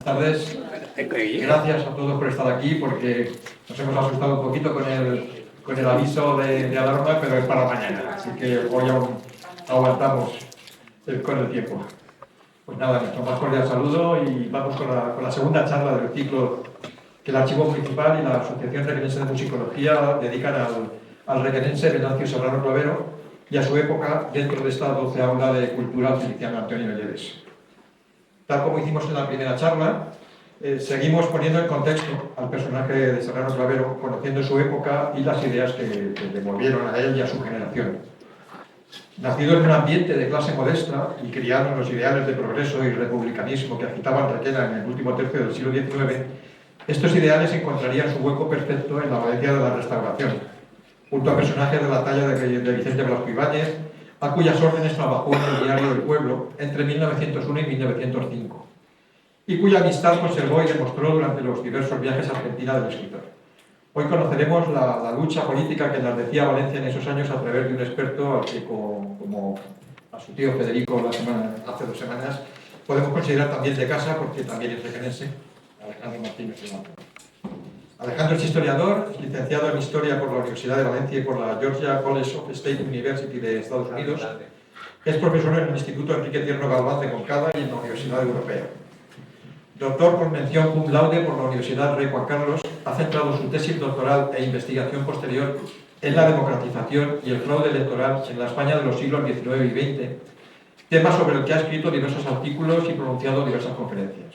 Buenas tardes. Gracias a todos por estar aquí, porque nos hemos asustado un poquito con el aviso de alarma, pero es para mañana, así que hoy aún aguantamos con el tiempo. Pues nada, nuestro más cordial saludo y vamos con la segunda charla del ciclo que el Archivo Municipal y la Asociación Requenense de Musicología dedican al requenense Venancio Serrano Clavero y a su época dentro de esta 12ª aula de cultura Feliciano Antonio Melleres. Tal como hicimos en la primera charla, seguimos poniendo en contexto al personaje de Serrano Clavero, conociendo su época y las ideas que le movieron a él y a su generación. Nacido en un ambiente de clase modesta y criado en los ideales de progreso y republicanismo que agitaban Requena en el último tercio del siglo XIX, estos ideales encontrarían su hueco perfecto en la Valencia de la Restauración, junto a personajes de la talla de Vicente Blasco Ibáñez, a cuyas órdenes trabajó en el Diario del Pueblo entre 1901 y 1905, y cuya amistad conservó y demostró durante los diversos viajes a Argentina del escritor. Hoy conoceremos la lucha política que enardecía Valencia en esos años a través de un experto al que, como a su tío Federico hace 2 semanas, podemos considerar también de casa, porque también es requenense, Alejandro Martínez de Mata. Alejandro es historiador, es licenciado en Historia por la Universidad de Valencia y por la Georgia College of State University de Estados Unidos. Es profesor en el Instituto Enrique Tierno Galván de Moncada y en la Universidad Europea. Doctor con mención cum laude por la Universidad Rey Juan Carlos, ha centrado su tesis doctoral e investigación posterior en la democratización y el fraude electoral en la España de los siglos XIX y XX, tema sobre el que ha escrito diversos artículos y pronunciado diversas conferencias.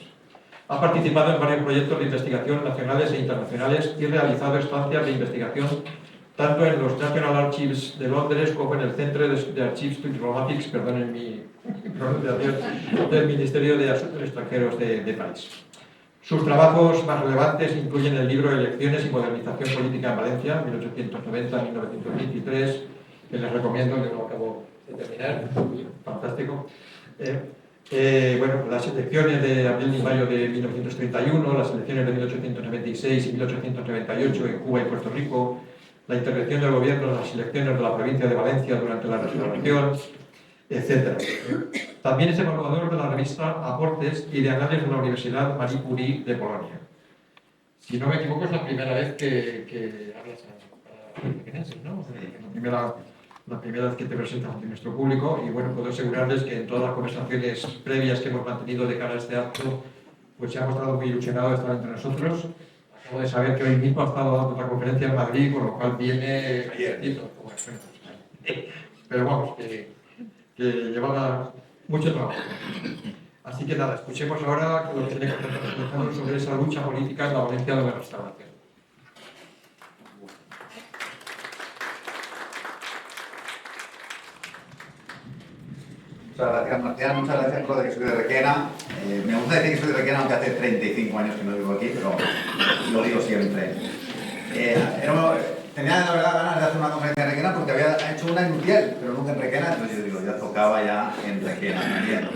Ha participado en varios proyectos de investigación nacionales e internacionales y realizado estancias de investigación tanto en los National Archives de Londres como en el Centre de Archives Diplomatics, perdonen mi pronunciación, del Ministerio de Asuntos Extranjeros de París. Sus trabajos más relevantes incluyen el libro Elecciones y Modernización Política en Valencia, 1890-1923, que les recomiendo, yo lo acabo de terminar, fantástico. Bueno, las elecciones de abril y mayo de 1931, las elecciones de 1896 y 1898 en Cuba y Puerto Rico, la intervención del gobierno en las elecciones de la provincia de Valencia durante la Restauración, etc. También es evaluador de la revista Aportes y de Anales de la Universidad Marie Curie de Polonia. Si no me equivoco, es la primera vez que hablas a los requenenses, ¿no? La primera vez que te presentas ante nuestro público, y bueno, puedo asegurarles que en todas las conversaciones previas que hemos mantenido de cara a este acto, pues se ha mostrado muy ilusionado de estar entre nosotros. Acabo de saber que hoy mismo ha estado dando otra conferencia en Madrid, con lo cual viene ayer, como experto. Pero vamos, que llevaba mucho trabajo. Así que nada, escuchemos ahora lo que tiene que contar sobre esa lucha política en la Valencia de la Restauración. Muchas gracias, Marcial. Muchas gracias por lo de que soy de Requena. Me gusta decir que soy de Requena, aunque hace 35 años que no vivo aquí, pero lo digo siempre. Tenía, la verdad, ganas de hacer una conferencia en Requena porque había hecho una en Utiel, pero nunca en Requena, entonces yo digo, ya tocaba ya en Requena también.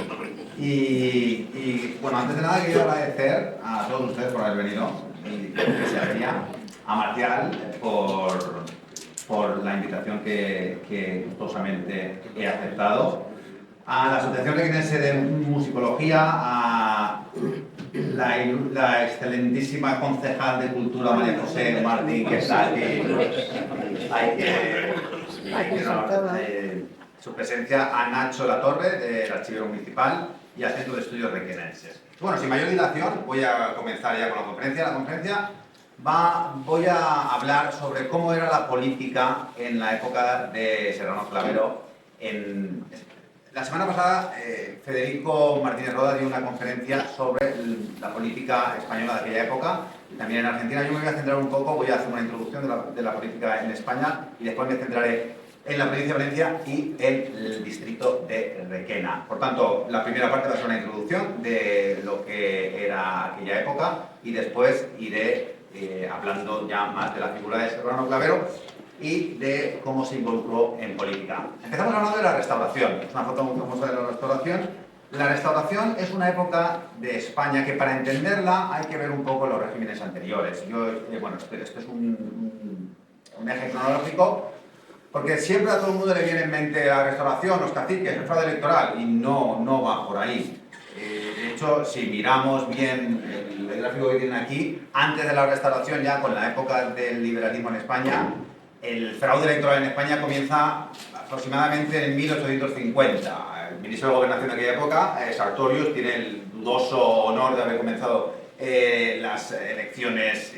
Y bueno, antes de nada quiero agradecer a todos ustedes por haber venido, y que se hacía, a Marcial por la invitación que gustosamente he aceptado, a la Asociación Requenense de Musicología, a la excelentísima concejal de Cultura María José Martín, que está aquí. Su presencia, a Nacho Latorre, del Archivero Municipal, y al Centro de Estudios Requenenses. Bueno, sin mayor dilación, voy a comenzar ya con la conferencia. La conferencia voy a hablar sobre cómo era la política en la época de Serrano Clavero. La semana pasada, Federico Martínez Roda dio una conferencia sobre la política española de aquella época, y también en Argentina. Yo me voy a centrar un poco, voy a hacer una introducción de la política en España, y después me centraré en la provincia de Valencia y en el distrito de Requena. Por tanto, la primera parte va a ser una introducción de lo que era aquella época, y después iré hablando ya más de la figura de Serrano Clavero y de cómo se involucró en política. Empezamos hablando de la Restauración. Es una foto muy famosa de la Restauración. La Restauración es una época de España que, para entenderla, hay que ver un poco los regímenes anteriores. Bueno, este es un eje cronológico, porque siempre a todo el mundo le viene en mente la Restauración, los caciques, el fraude electoral, y no va por ahí. De hecho, si miramos bien el gráfico que tienen aquí, antes de la Restauración, ya con la época del liberalismo en España, el fraude electoral en España comienza aproximadamente en 1850. El ministro de Gobernación de aquella época, Sartorius, tiene el dudoso honor de haber comenzado las elecciones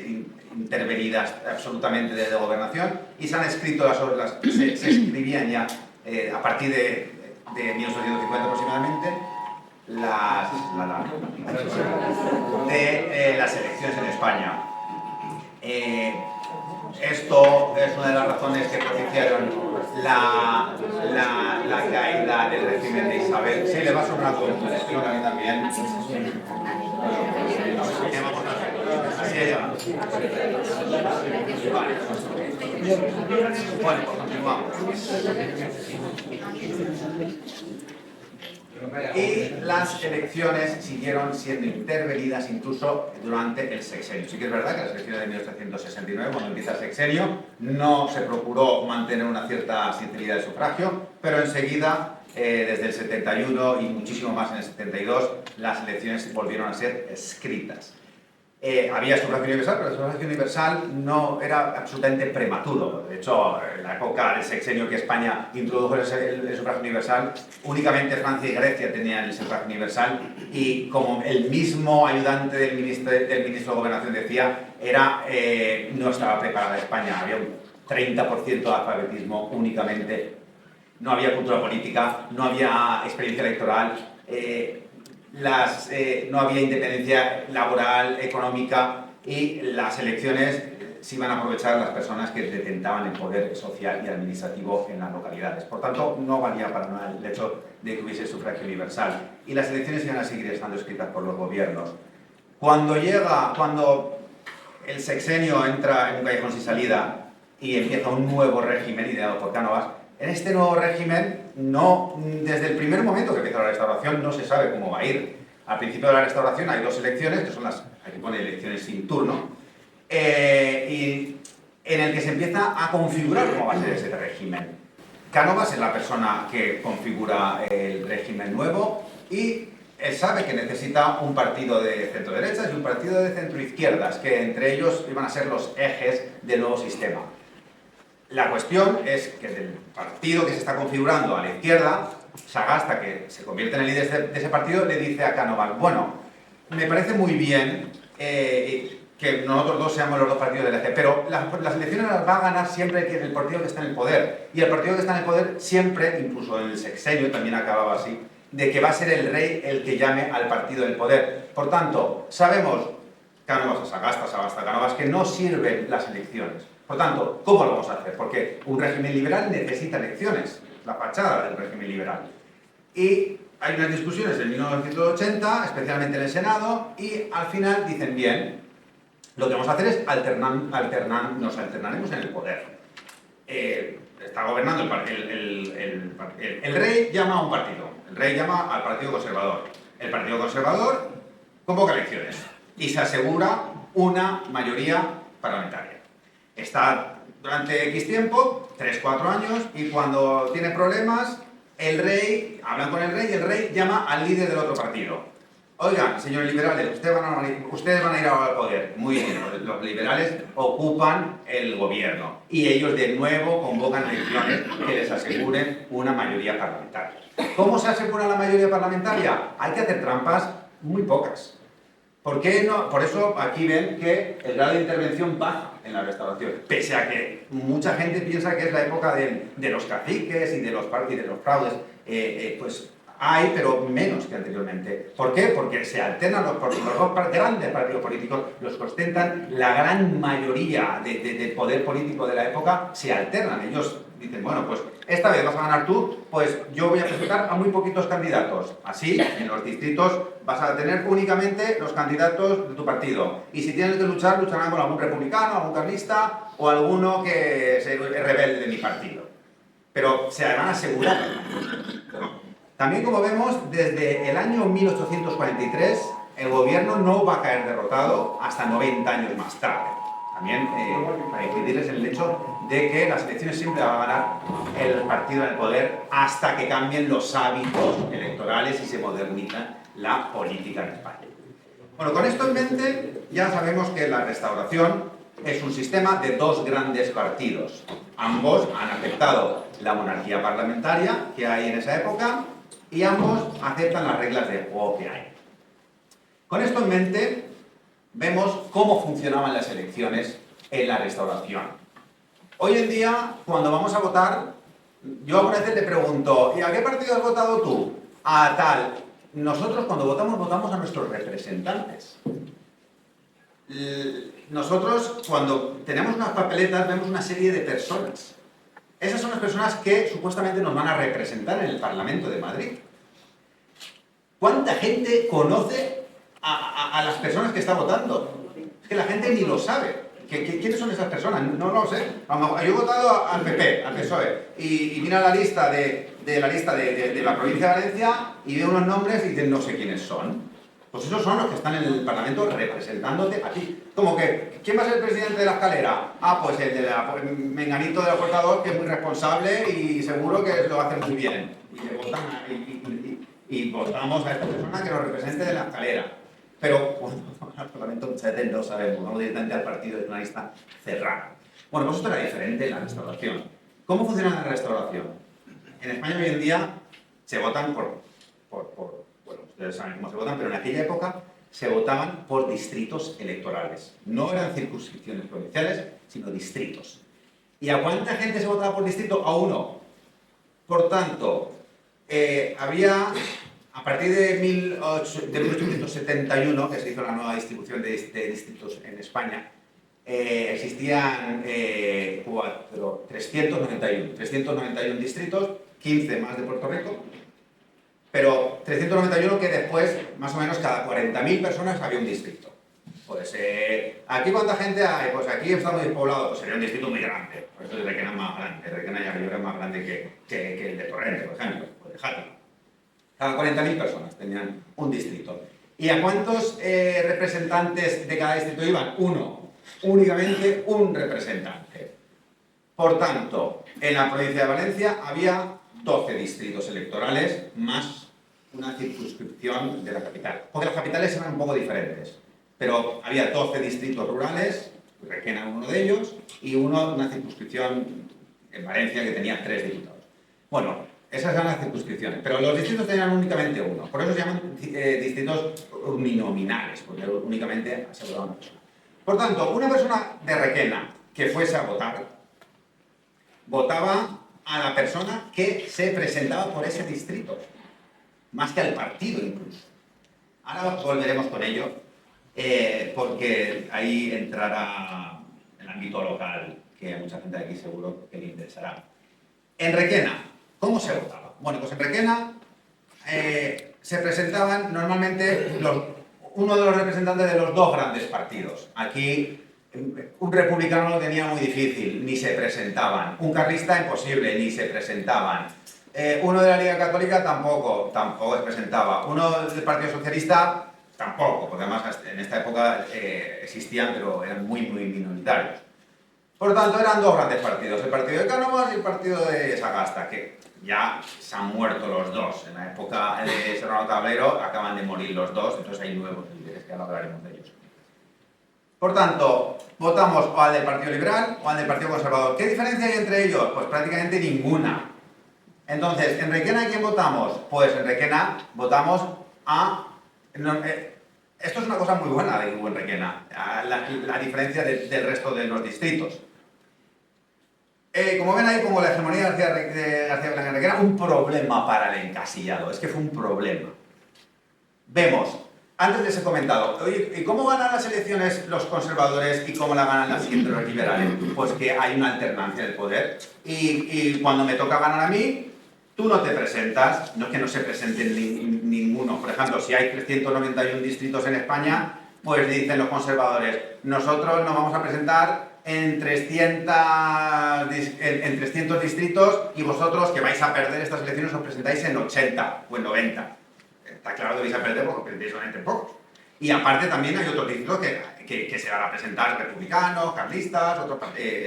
intervenidas absolutamente desde Gobernación, y se han escrito se escribían ya a partir de 1850 aproximadamente las elecciones en España. Esto es una de las razones que propiciaron la caída del régimen de Isabel. Sí, le va a sobrar todo esto, espero que a mí también. Así allá. Vale. Bueno, pues continuamos. Y las elecciones siguieron siendo intervenidas incluso durante el sexenio. Sí que es verdad que las elecciones de 1869, cuando empieza el sexenio, no se procuró mantener una cierta sinceridad de sufragio, pero enseguida, desde el 71 y muchísimo más en el 72, las elecciones volvieron a ser escritas. Había sufragio universal, pero el sufragio universal no era absolutamente prematuro. De hecho, en la época del sexenio que España introdujo el sufragio universal, únicamente Francia y Grecia tenían el sufragio universal, y como el mismo ayudante del ministro de Gobernación decía, no estaba preparada España. Había un 30% de alfabetismo únicamente, no había cultura política, no había experiencia electoral, no había independencia laboral, económica, y las elecciones se iban a aprovechar las personas que detentaban el poder social y administrativo en las localidades. Por tanto, no valía para nada el hecho de que hubiese sufragio universal, y las elecciones iban a seguir estando escritas por los gobiernos. Cuando el sexenio entra en un callejón sin salida y empieza un nuevo régimen ideado por Cánovas, en este nuevo régimen, desde el primer momento que empieza la Restauración, no se sabe cómo va a ir. Al principio de la Restauración hay dos elecciones, que son aquí pone elecciones sin turno, y en el que se empieza a configurar cómo va a ser ese régimen. Cánovas es la persona que configura el régimen nuevo, y él sabe que necesita un partido de centro-derechas y un partido de centro-izquierdas, que entre ellos iban a ser los ejes del nuevo sistema. La cuestión es que del partido que se está configurando a la izquierda, Sagasta, que se convierte en el líder de ese partido, le dice a Cánovas: bueno, me parece muy bien que nosotros dos seamos los dos partidos del eje, pero las elecciones las va a ganar siempre el partido que está en el poder. Y el partido que está en el poder siempre, incluso en el sexenio también acababa así, de que va a ser el rey el que llame al partido del poder. Por tanto, sabemos, Cánovas a Sagasta, Sagasta a Cánovas, que no sirven las elecciones. Por tanto, ¿cómo lo vamos a hacer? Porque un régimen liberal necesita elecciones, la fachada del régimen liberal. Y hay unas discusiones en 1980, especialmente en el Senado, y al final dicen: bien, lo que vamos a hacer es nos alternaremos en el poder. Está gobernando el rey, llama a un partido, el rey llama al Partido Conservador. El Partido Conservador convoca elecciones y se asegura una mayoría parlamentaria. Está durante X tiempo, 3-4 años, y cuando tiene problemas, hablan con el rey y el rey llama al líder del otro partido. Oigan, señores liberales, ustedes van a ir ahora al poder. Muy bien, los liberales ocupan el gobierno y ellos de nuevo convocan elecciones que les aseguren una mayoría parlamentaria. ¿Cómo se asegura la mayoría parlamentaria? Hay que hacer trampas muy pocas. ¿Por qué no? Por eso aquí ven que el grado de intervención baja en la Restauración, pese a que mucha gente piensa que es la época de los caciques y de los fraudes. Pues hay, pero menos que anteriormente. ¿Por qué? Porque se alternan los dos grandes partidos políticos, los que ostentan la gran mayoría del poder político de la época, se alternan. Ellos dicen: bueno, pues esta vez vas a ganar tú, pues yo voy a presentar a muy poquitos candidatos. Así, en los distritos vas a tener únicamente los candidatos de tu partido. Y si tienes que luchar, lucharán con algún republicano, algún carlista o alguno que se rebelde de mi partido. Pero se van a asegurar. También, como vemos, desde el año 1843 el gobierno no va a caer derrotado hasta 90 años más tarde. También para incidirles en el hecho de que las elecciones siempre va a ganar el partido en el poder hasta que cambien los hábitos electorales y se moderniza la política en España. Bueno, con esto en mente, ya sabemos que la Restauración es un sistema de dos grandes partidos. Ambos han aceptado la monarquía parlamentaria que hay en esa época y ambos aceptan las reglas de juego que hay. Con esto en mente, vemos cómo funcionaban las elecciones en la Restauración. Hoy en día, cuando vamos a votar, yo algunas veces le pregunto, ¿y a qué partido has votado tú? A tal. Nosotros cuando votamos, votamos a nuestros representantes. Nosotros cuando tenemos unas papeletas vemos una serie de personas. Esas son las personas que supuestamente nos van a representar en el Parlamento de Madrid. ¿Cuánta gente conoce a las personas que está votando? Es que la gente ni lo sabe. ¿Quiénes son esas personas? No lo sé. Yo he votado al PP, al PSOE, y mira la lista de la provincia de Valencia y veo unos nombres y dicen no sé quiénes son. Pues esos son los que están en el Parlamento representándote a ti. Como que, ¿quién va a ser el presidente de la escalera? Ah, pues el de Menganito de la Puerta 2, que es muy responsable y seguro que lo hace muy bien. Y votamos a esta persona que nos represente de la escalera. Pero cuando vamos al Parlamento muchas veces no sabemos, vamos directamente al partido de una lista cerrada. Bueno, pues esto era diferente en la Restauración. ¿Cómo funciona la Restauración? En España hoy en día se votan bueno, ustedes saben cómo se votan, pero en aquella época se votaban por distritos electorales. No eran circunscripciones provinciales, sino distritos. ¿Y a cuánta gente se votaba por distrito? A uno. Por tanto, había... A partir de 1871, que se hizo la nueva distribución de distritos en España, existían 391 distritos, 15 más de Puerto Rico, pero 391 que después, más o menos, cada 40.000 personas había un distrito. Pues, ¿aquí cuánta gente hay? Pues aquí está muy despoblado, pues sería un distrito muy grande. Por eso Requena es más grande, Requena y Ayora es más grande que el de Torrente, por ejemplo, o de Játiva. Cada 40.000 personas tenían un distrito. ¿Y a cuántos representantes de cada distrito iban? Uno. Únicamente un representante. Por tanto, en la provincia de Valencia había 12 distritos electorales más una circunscripción de la capital. Porque las capitales eran un poco diferentes. Pero había 12 distritos rurales, Requena era uno de ellos, y una circunscripción en Valencia que tenía 3 diputados. Bueno, esas eran las circunscripciones, pero los distritos tenían únicamente uno. Por eso se llaman distritos uninominales, porque únicamente aseguraban una persona. Por tanto, una persona de Requena que fuese a votar, votaba a la persona que se presentaba por ese distrito, más que al partido incluso. Ahora volveremos con ello, porque ahí entrará el ámbito local, que a mucha gente de aquí seguro que le interesará. En Requena, ¿cómo se votaba? Bueno, pues en Requena se presentaban normalmente uno de los representantes de los dos grandes partidos. Aquí un republicano lo tenía muy difícil, ni se presentaban. Un carlista imposible, ni se presentaban. Uno de la Liga Católica tampoco se presentaba. Uno del Partido Socialista tampoco, porque además en esta época existían, pero eran muy minoritarios. Por lo tanto, eran dos grandes partidos, el partido de Cánovas y el partido de Sagasta, que ya se han muerto los dos. En la época de Serrano Tablero acaban de morir los dos, entonces hay nuevos líderes, que ahora hablaremos de ellos. Por tanto, votamos o al del Partido Liberal o al del Partido Conservador. ¿Qué diferencia hay entre ellos? Pues prácticamente ninguna. Entonces, ¿en Requena a quién votamos? Pues en Requena votamos a... esto es una cosa muy buena de que hubo en Requena, la diferencia del resto de los distritos. Como ven ahí, pongo la hegemonía de García Blanca en Requena, un problema para el encasillado, es que fue un problema. Vemos, antes les he comentado, oye, ¿y cómo ganan las elecciones los conservadores y cómo la ganan las siguientes los liberales? Pues que hay una alternancia del poder y cuando me toca ganar a mí, tú no te presentas, no es que no se presenten ninguno. Por ejemplo, si hay 391 distritos en España, pues dicen los conservadores, nosotros nos vamos a presentar en 300 distritos y vosotros que vais a perder estas elecciones os presentáis en 80 o en 90. Está claro que vais a perder porque presentáis solamente pocos. Y aparte también hay otros distritos que se van a presentar republicanos, carlistas, otros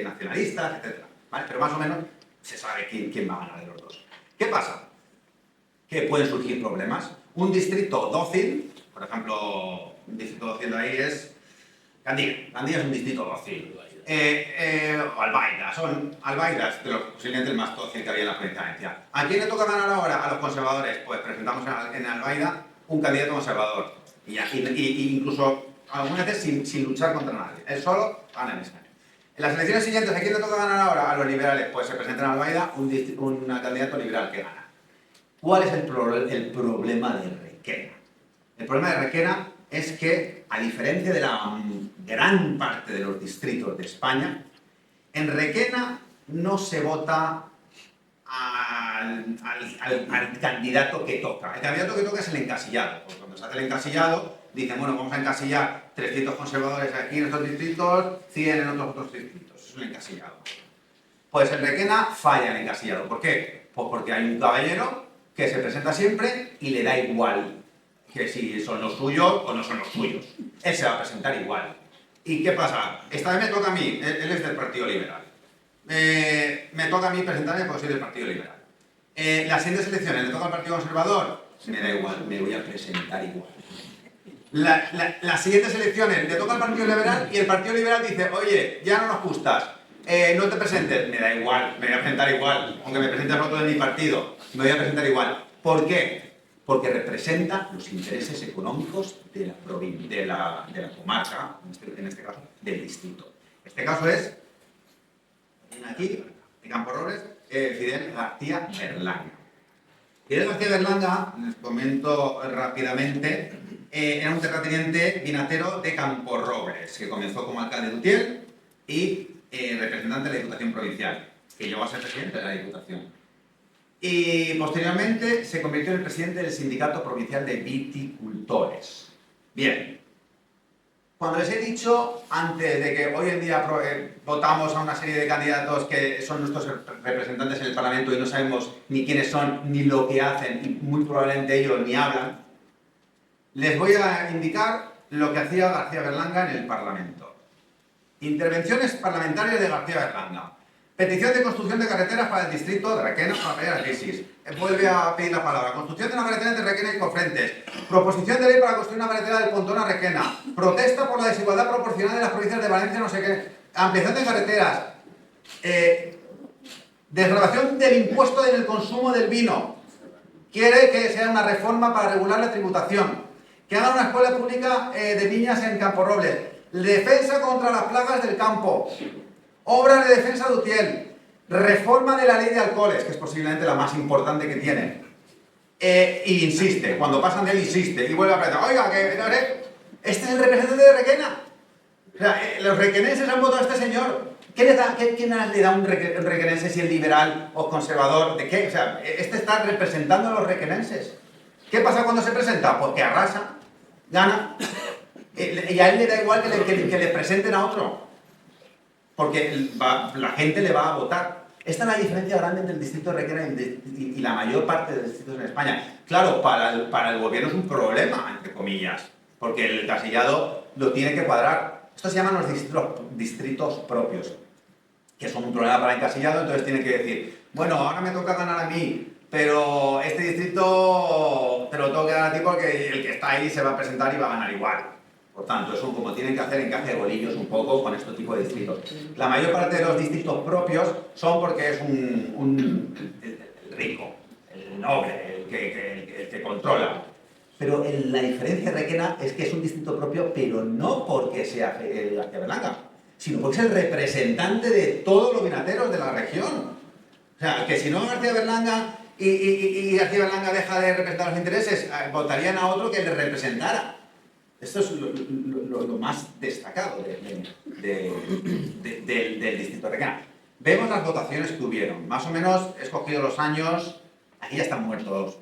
nacionalistas, etc. ¿Vale? Pero más o menos se sabe quién va a ganar de los dos. ¿Qué pasa? Que pueden surgir problemas. Un distrito dócil, por ejemplo, un distrito dócil de ahí es Gandía. Gandía es un distrito dócil. O Albaida, son Albaidas, posiblemente el más dócil que había en la provincia de Valencia. ¿A quién le toca ganar ahora? A los conservadores. Pues presentamos en Albaida un candidato conservador. Y incluso algunas veces sin luchar contra nadie. Él solo gana en esta. En las elecciones siguientes, ¿a quién le toca ganar ahora? A los liberales. Pues se presenta en Albaida un candidato liberal que gana. ¿Cuál es el problema de Requena? El problema de Requena es que, a diferencia de la gran parte de los distritos de España, en Requena no se vota al candidato que toca. El candidato que toca es el encasillado. Pues cuando se hace el encasillado, dicen, bueno, vamos a encasillar 300 conservadores aquí en estos distritos, 100 en otros distritos. Eso es el encasillado. Pues en Requena falla el encasillado. ¿Por qué? Pues porque hay un caballero que se presenta siempre y le da igual que si son los suyos o no son los suyos. Él se va a presentar igual. ¿Y qué pasa? Esta vez me toca a mí, él es del Partido Liberal. Me toca a mí presentarme porque soy del Partido Liberal. Las siguientes elecciones, ¿le toca al Partido Conservador? Me da igual, me voy a presentar igual. Las siguientes elecciones, le toca al Partido Liberal y el Partido Liberal dice, oye, ya no nos gustas, no te presentes. Me da igual, me voy a presentar igual. Aunque me presente a otro de mi partido, me voy a presentar igual. ¿Por qué? Porque representa los intereses económicos de la comarca, en este caso, del distrito. Este caso es, aquí, en Camporrobles, Fidel García Berlanga. Fidel García Berlanga, les comento rápidamente, era un terrateniente vinatero de Camporrobles, que comenzó como alcalde de Utiel y representante de la Diputación Provincial, que llegó a ser presidente de la Diputación. Y posteriormente se convirtió en el presidente del Sindicato Provincial de Viticultores. Bien, cuando les he dicho antes de que hoy en día votamos a una serie de candidatos que son nuestros representantes en el Parlamento y no sabemos ni quiénes son, ni lo que hacen, y muy probablemente ellos ni hablan, les voy a indicar lo que hacía García Berlanga en el Parlamento. Intervenciones parlamentarias de García Berlanga. Petición de construcción de carreteras para el distrito de Requena para paliar la crisis. Vuelve a pedir la palabra. Construcción de una carretera entre Requena y Cofrentes. Proposición de ley para construir una carretera del Pontón a Requena. Protesta por la desigualdad proporcional de las provincias de Valencia, no sé qué. Ampliación de carreteras. Desgravación del impuesto en el consumo del vino. Quiere que sea una reforma para regular la tributación. Que haga una escuela pública de niñas en Camporrobles. Defensa contra las plagas del campo. Obras de defensa de Utiel, reforma de la ley de alcoholes, que es posiblemente la más importante que tiene. Y insiste, cuando pasan de él insiste, y vuelve a preguntar, oiga, este es el representante de Requena. O sea, los requenenses han votado a este señor. ¿Quién le da un requenense si es liberal o conservador? ¿De qué? O sea, este está representando a los requenenses. ¿Qué pasa cuando se presenta? Pues que arrasa, gana, y a él le da igual que le presenten a otro. Porque la gente le va a votar. Esta es la diferencia grande entre el distrito de Requena y la mayor parte de los distritos en España. Claro, para el gobierno es un problema, entre comillas, porque el casillado lo tiene que cuadrar. Esto se llaman los distritos propios, que son un problema para el encasillado, entonces tiene que decir, bueno, ahora me toca ganar a mí, pero este distrito te lo tengo que dar a ti porque el que está ahí se va a presentar y va a ganar igual. Por tanto, eso como tienen que hacer encaje de bolillos un poco con este tipo de distritos. La mayor parte de los distritos propios son porque es el rico, el noble, el que controla. Pero la diferencia de Requena es que es un distrito propio, pero no porque sea García Berlanga, sino porque es el representante de todos los vinateros de la región. O sea, que si no García Berlanga y García Berlanga deja de representar los intereses, votarían a otro que le representara. Esto es lo más destacado del distrito de Requena. Vemos las votaciones que hubieron. Más o menos he escogido los años. Aquí ya están muertos.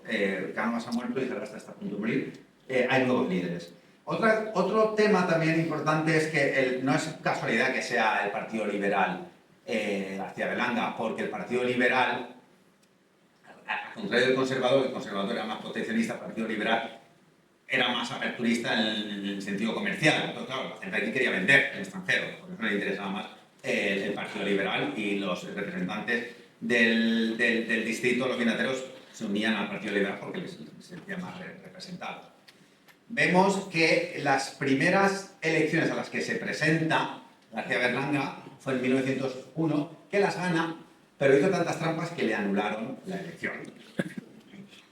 Cánovas ha muerto y Gerrasta está a punto de morir. Hay nuevos líderes. Otro tema también importante es que no es casualidad que sea el Partido Liberal García Berlanga, porque el Partido Liberal, al contrario del conservador, el conservador era más proteccionista, el Partido Liberal era más aperturista en el sentido comercial. Entonces, claro, la gente aquí quería vender en el extranjero, por eso le interesaba más el Partido Liberal y los representantes del distrito, los vinateros, se unían al Partido Liberal porque les sentían más representados. Vemos que las primeras elecciones a las que se presenta García Berlanga fue en 1901, que las gana, pero hizo tantas trampas que le anularon la elección.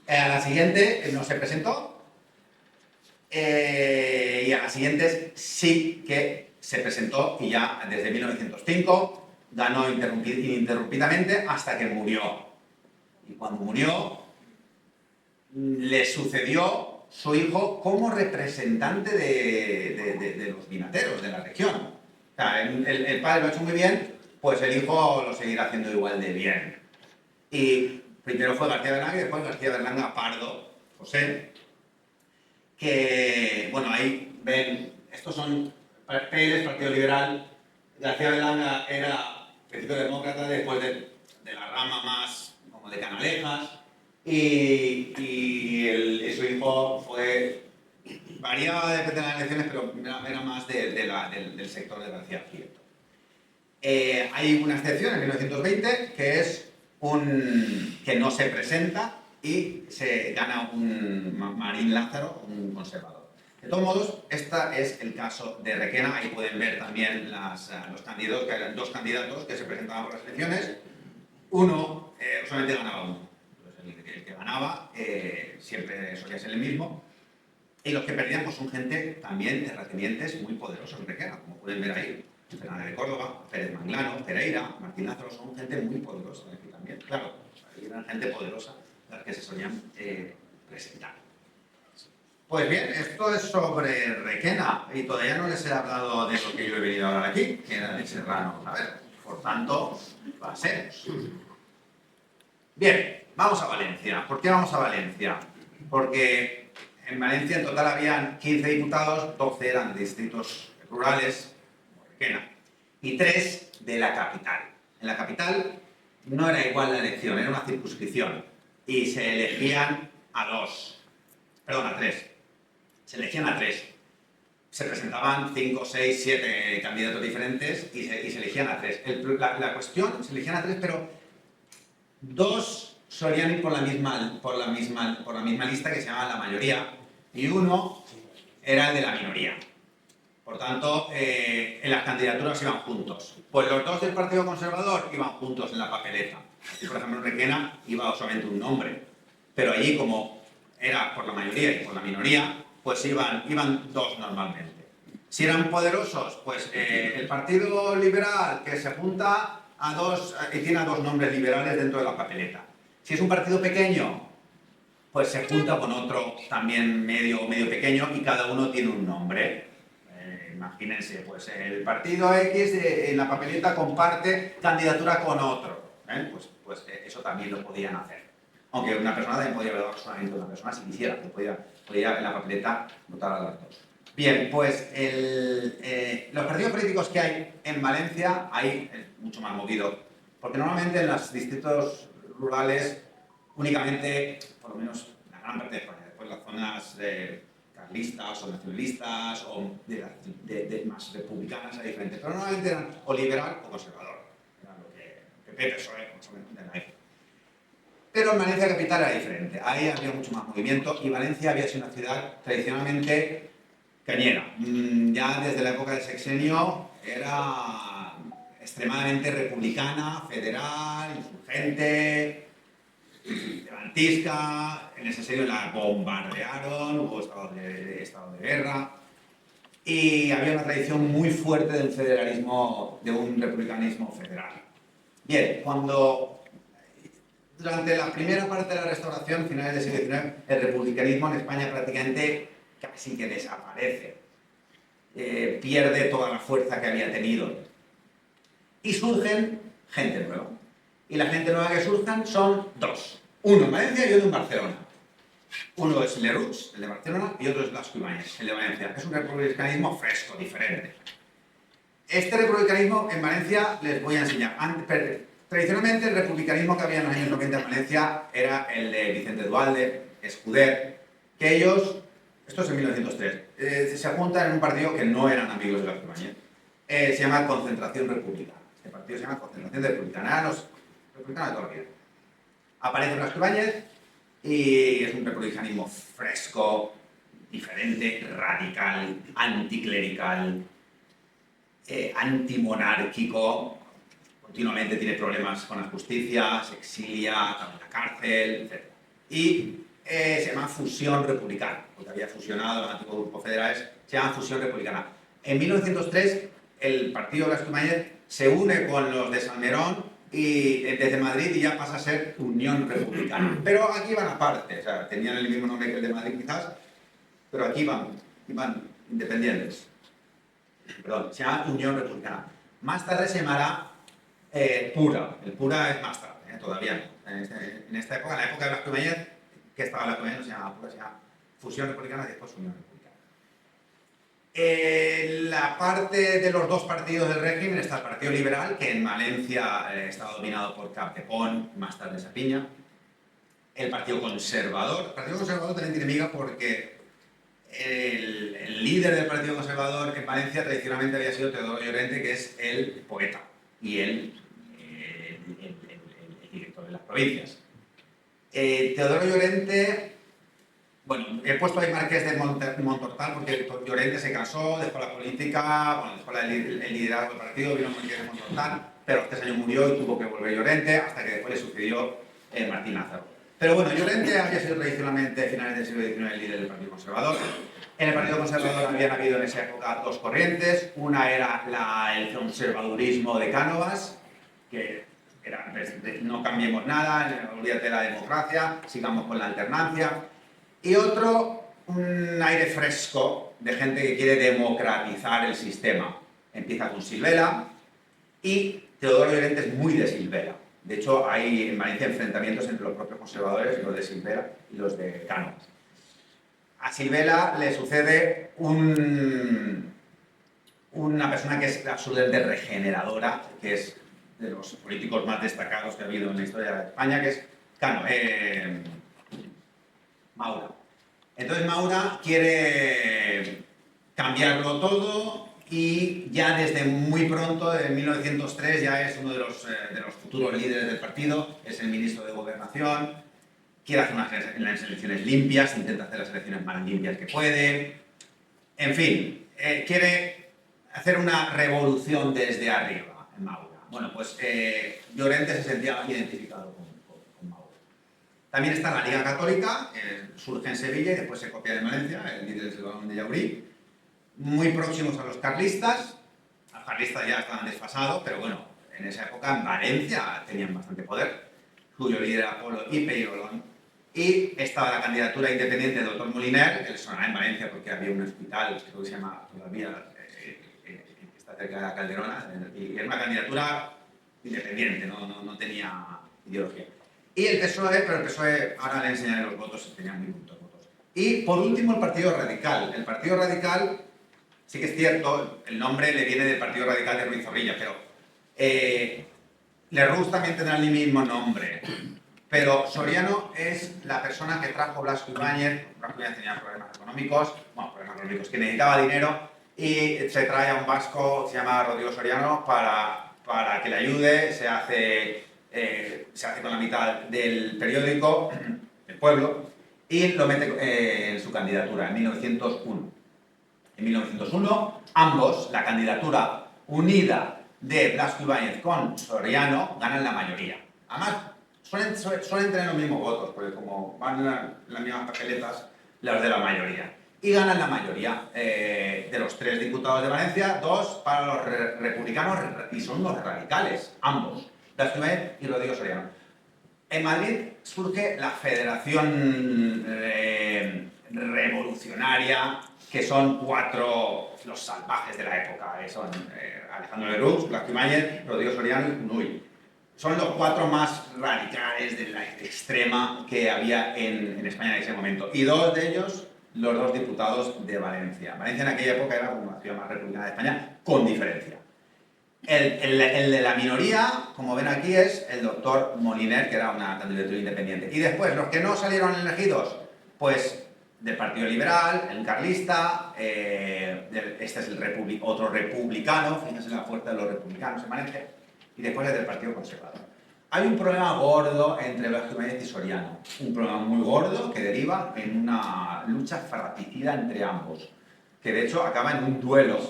A la siguiente no se presentó, y a las siguientes sí que se presentó, y ya desde 1905 ganó ininterrumpidamente hasta que murió. Y cuando murió, le sucedió su hijo como representante de los vinateros de la región. O sea, el padre lo ha hecho muy bien, pues el hijo lo seguirá haciendo igual de bien. Y primero fue García Berlanga y después García Berlanga Pardo José, que, bueno, ahí ven, estos son papeles, Partido Liberal. García Berlanga era principio demócrata después de la rama más como de Canalejas, y su hijo fue, variaba depende de las elecciones, pero era más del sector de García Prieto. Hay una excepción en 1920 que es que no se presenta y se gana un Marín Lázaro, un conservador. De todos modos, este es el caso de Requena. Ahí pueden ver también los candidatos, que eran dos candidatos que se presentaban por las elecciones. Uno solamente ganaba uno. Entonces, el que ganaba siempre solía ser el mismo. Y los que perdían pues, son gente también terratenientes muy poderosos en Requena, como pueden ver ahí. Fernández de Córdoba, Pérez Manglano, Pereira, Martín Lázaro, son gente muy poderosa aquí también. Claro, eran gente poderosa las que se solían presentar. Pues bien, esto es sobre Requena, y todavía no les he hablado de lo que yo he venido a hablar aquí, que era de Serrano. A ver, por tanto, pasemos. Bien, vamos a Valencia. ¿Por qué vamos a Valencia? Porque en Valencia en total habían 15 diputados, 12 eran de distritos rurales, Requena, y 3 de la capital. En la capital no era igual la elección, era una circunscripción, y se elegían a 3. Se elegían a 3. Se presentaban 5, 6, 7 candidatos diferentes y se elegían a 3. La cuestión, se elegían a 3, pero 2 solían ir por la misma lista, que se llamaba la mayoría, y 1 era el de la minoría. Por tanto, en las candidaturas iban juntos. Pues los 2 del Partido Conservador iban juntos en la papeleta. Aquí, por ejemplo, en Requena iba solamente un nombre. Pero allí, como era por la mayoría y por la minoría, pues iban 2 normalmente. Si eran poderosos, pues el Partido Liberal, que se junta a 2, y tiene a 2 nombres liberales dentro de la papeleta. Si es un partido pequeño, pues se junta con otro también medio pequeño, y cada uno tiene un nombre. Imagínense, pues el partido X en la papeleta comparte candidatura con otro. Pues eso también lo podían hacer. Aunque una persona también podía haber dado solamente una persona si quisiera, que podía en la papeleta votar a las 2. Bien, pues los partidos políticos que hay en Valencia, ahí es mucho más movido, porque normalmente en los distritos rurales únicamente, por lo menos la gran parte de España, después las zonas carlistas o nacionalistas o más republicanas hay diferentes, pero normalmente eran o liberal o conservador, era lo que PP, PSOE, más o menos de la época. Pero en Valencia capital era diferente, ahí había mucho más movimiento, y Valencia había sido una ciudad tradicionalmente cañera. Ya desde la época del sexenio era extremadamente republicana, federal, insurgente, levantista. En ese sexenio la bombardearon, hubo estado de guerra, y había una tradición muy fuerte del federalismo, de un republicanismo federal. Bien, durante la primera parte de la Restauración, finales del siglo XIX, el republicanismo en España prácticamente casi que desaparece. Pierde toda la fuerza que había tenido. Y surgen gente nueva. Y la gente nueva que surjan son 2. Uno en Valencia y otro en Barcelona. Uno es Lerroux, el de Barcelona, y otro es Blasco Ibáñez, el de Valencia. Es un republicanismo fresco, diferente. Este republicanismo en Valencia les voy a enseñar. Tradicionalmente el republicanismo que había en los años 90 en Valencia era el de Vicente Duhalde, Escuder, que ellos, esto es en 1903, se juntan en un partido que no eran amigos de Blasco Ibáñez. Se llama Concentración Republicana. Este partido se llama Concentración Republicana. Eran los republicanos de toda la vida. Aparece Blasco Ibáñez y es un republicanismo fresco, diferente, radical, anticlerical, antimonárquico, continuamente tiene problemas con la justicia, se exilia, está en la cárcel, etc. Y se llama Fusión Republicana, porque había fusionado los antiguos grupos federales, se llama Fusión Republicana. En 1903, el partido de Blasco-Ibáñez se une con los de Salmerón y desde Madrid y ya pasa a ser Unión Republicana. Pero aquí van aparte, o sea, tenían el mismo nombre que el de Madrid quizás, pero aquí iban independientes. Perdón, se llama Unión Republicana. Más tarde se llamará Pura. El Pura es más tarde, todavía no. En esta época, en la época de Blasco-Ibáñez, que estaba Blasco-Ibáñez no se llama Pura, se llama Fusión Republicana y después Unión Republicana. La parte de los dos partidos del régimen está el Partido Liberal, que en Valencia estaba dominado por Capdepón, más tarde Sapiña. El Partido Conservador. El Partido Conservador también tiene miga porque el líder del Partido Conservador en Valencia tradicionalmente había sido Teodoro Llorente, que es el poeta y el director de las provincias. Teodoro Llorente, bueno, he puesto ahí Marqués de Montortal porque Llorente se casó, dejó la política, bueno, dejó el liderazgo del partido, vino Marqués de Montortal, pero este año murió y tuvo que volver Llorente hasta que después le sucedió Martín Lázaro. Pero bueno, Llorente había sido tradicionalmente, a finales del siglo XIX, el líder del Partido Conservador. En el Partido Conservador habían habido en esa época dos corrientes. Una era el conservadurismo de Cánovas, que era no cambiemos nada, olvídate de la democracia, sigamos con la alternancia. Y otro, un aire fresco de gente que quiere democratizar el sistema. Empieza con Silvela y Teodoro Llorente es muy de Silvela. De hecho, hay en Valencia enfrentamientos entre los propios conservadores, los de Silvela y los de Cánovas. A Silvela le sucede una persona que es absolutamente regeneradora, que es de los políticos más destacados que ha habido en la historia de España, que es Maura. Entonces Maura quiere cambiarlo todo y ya desde muy pronto, en 1903, ya es uno de los futuros líderes del partido, es el ministro de Gobernación, quiere hacer unas elecciones limpias, intenta hacer las elecciones más limpias que puede, en fin, quiere hacer una revolución desde arriba en Maura. Bueno, pues Llorente se sentía identificado con Maura. También está la Liga Católica, que surge en Sevilla y después se copia de Valencia, el líder es el Barón de Llaurí, muy próximos a los carlistas. Los carlistas ya estaban desfasados, pero bueno, en esa época en Valencia tenían bastante poder. Cuyo líder era Polo y Peirolón. Y estaba la candidatura independiente del doctor Moliner, que le sonará en Valencia porque había un hospital, que se llama todavía, que está cerca de la Calderona, y era una candidatura independiente, no tenía ideología. Y el PSOE, pero el PSOE, ahora le enseñaré los votos, tenía muy poquitos votos. Y por último el Partido Radical. El Partido Radical, sí que es cierto, el nombre le viene del Partido Radical de Ruiz Zorrilla, pero Lerroux también tendrá el mismo nombre. Pero Soriano es la persona que trajo Blasco-Ibáñez. Blasco-Ibáñez tenía problemas económicos, que necesitaba dinero, y se trae a un vasco, se llama Rodrigo Soriano, para que le ayude. Se hace con la mitad del periódico, El Pueblo, y lo mete en su candidatura en 1901. En 1901, ambos, la candidatura unida de Blasco-Ibáñez con Soriano, ganan la mayoría. Además, suelen tener los mismos votos, porque como van en las mismas papeletas, las de la mayoría. Y ganan la mayoría. De los 3 diputados de Valencia, 2 para los republicanos, y son los radicales, ambos, Blasco-Ibáñez y Rodrigo Soriano. En Madrid surge la Federación Revolucionaria, que son 4 los salvajes de la época, son Alejandro Lerroux, Blasco-Ibáñez, Rodrigo Soriano y Cunuy. Son los 4 más radicales de la extrema que había en España en ese momento. Y 2 de ellos, los 2 diputados de Valencia. Valencia en aquella época era como la ciudad más republicana de España, con diferencia. El de la minoría, como ven aquí, es el doctor Moliner, que era una candidatura independiente. Y después, los que no salieron elegidos, pues del Partido Liberal, el carlista, este es otro republicano, fíjense la fuerza de los republicanos en Valencia, y después el del Partido Conservador. hay un problema gordo entre Blasco Ibáñez y Soriano. Un problema muy gordo que deriva en una lucha fratricida entre ambos. Que de hecho acaba en un duelo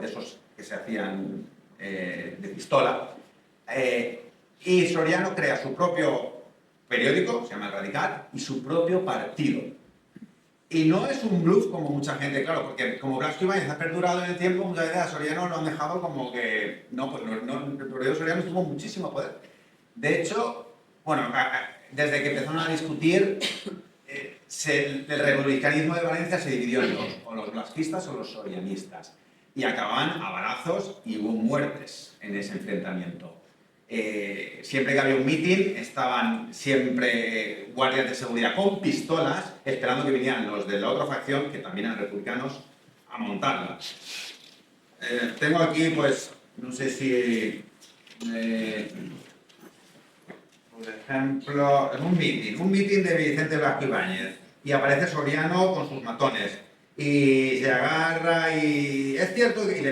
de esos que se hacían de pistola. Y Soriano crea su propio periódico, se llama El Radical, y su propio partido. Y no es un bluff como mucha gente, claro, porque como Blasco Ibáñez ha perdurado en el tiempo, muchas veces a Soriano lo han dejado como que... No, pues no, el periódico Soriano tuvo muchísimo poder. De hecho, bueno, desde que empezaron a discutir, el republicanismo de Valencia se dividió en dos, o los blasquistas o los sorianistas. Y acababan a balazos y hubo muertes en ese enfrentamiento. Siempre que había un mitin, estaban siempre guardias de seguridad con pistolas, esperando que vinieran los de la otra facción, que también eran republicanos, a montarla. Tengo aquí, pues, no sé si... por ejemplo, en un mitin de Vicente Blasco Ibáñez, y aparece Soriano con sus matones, y se agarra y... Es cierto, y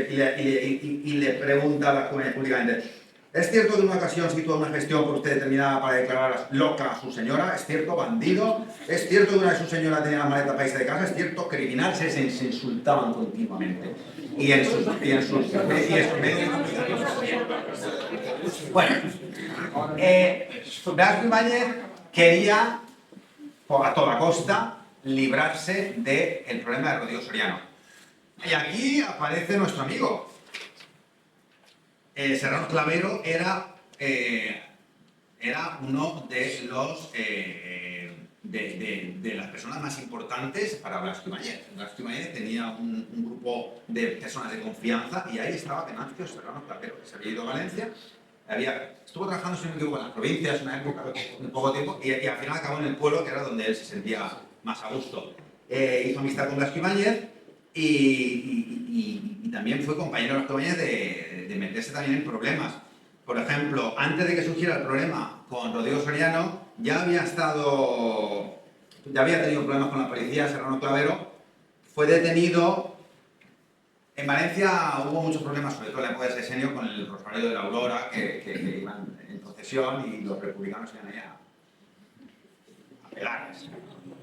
le pregunta a Blasco Ibáñez públicamente, ¿es cierto que en una ocasión situó una gestión por usted determinada para declarar loca a su señora? ¿Es cierto, bandido? ¿Es cierto que una de sus señoras tenía la maleta para irse de casa? ¿Es cierto, criminal? Se insultaban continuamente. Y en sus medios. Bueno, Blasco Ibáñez quería, a toda costa, librarse del problema de Rodrigo Soriano. Y aquí aparece nuestro amigo. Serrano Clavero era uno de los de las personas más importantes para Blasco Ibáñez. Blasco Ibáñez tenía un grupo de personas de confianza y ahí estaba Venancio Serrano Clavero, que se había ido a Valencia, estuvo trabajando si no me equivoco en las provincias una época, un poco tiempo, y al final acabó en el pueblo, que era donde él se sentía más a gusto. Hizo amistad con Blasco Ibáñez y también fue compañero de Blasco Ibáñez de meterse también en problemas. Por ejemplo, antes de que surgiera el problema con Rodrigo Soriano, ya había tenido problemas con la policía. Serrano Clavero fue detenido. En Valencia hubo muchos problemas, sobre todo en la época de Sexenio, con el Rosario de la Aurora, que iban en procesión y los republicanos iban allá a pelarles.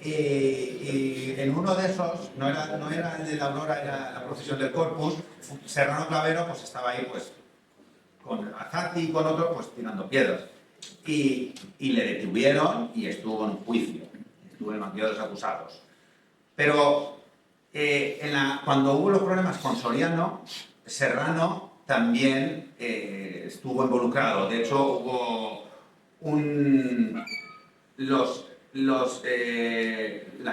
Y en uno de esos, no era el de la Aurora, era la procesión del Corpus, Serrano Clavero pues estaba ahí pues con Azati y con otros pues tirando piedras. Y le detuvieron y estuvo en juicio, estuvo en el banquillo de los acusados. Pero cuando hubo los problemas con Soriano, Serrano también estuvo involucrado. De hecho, hubo las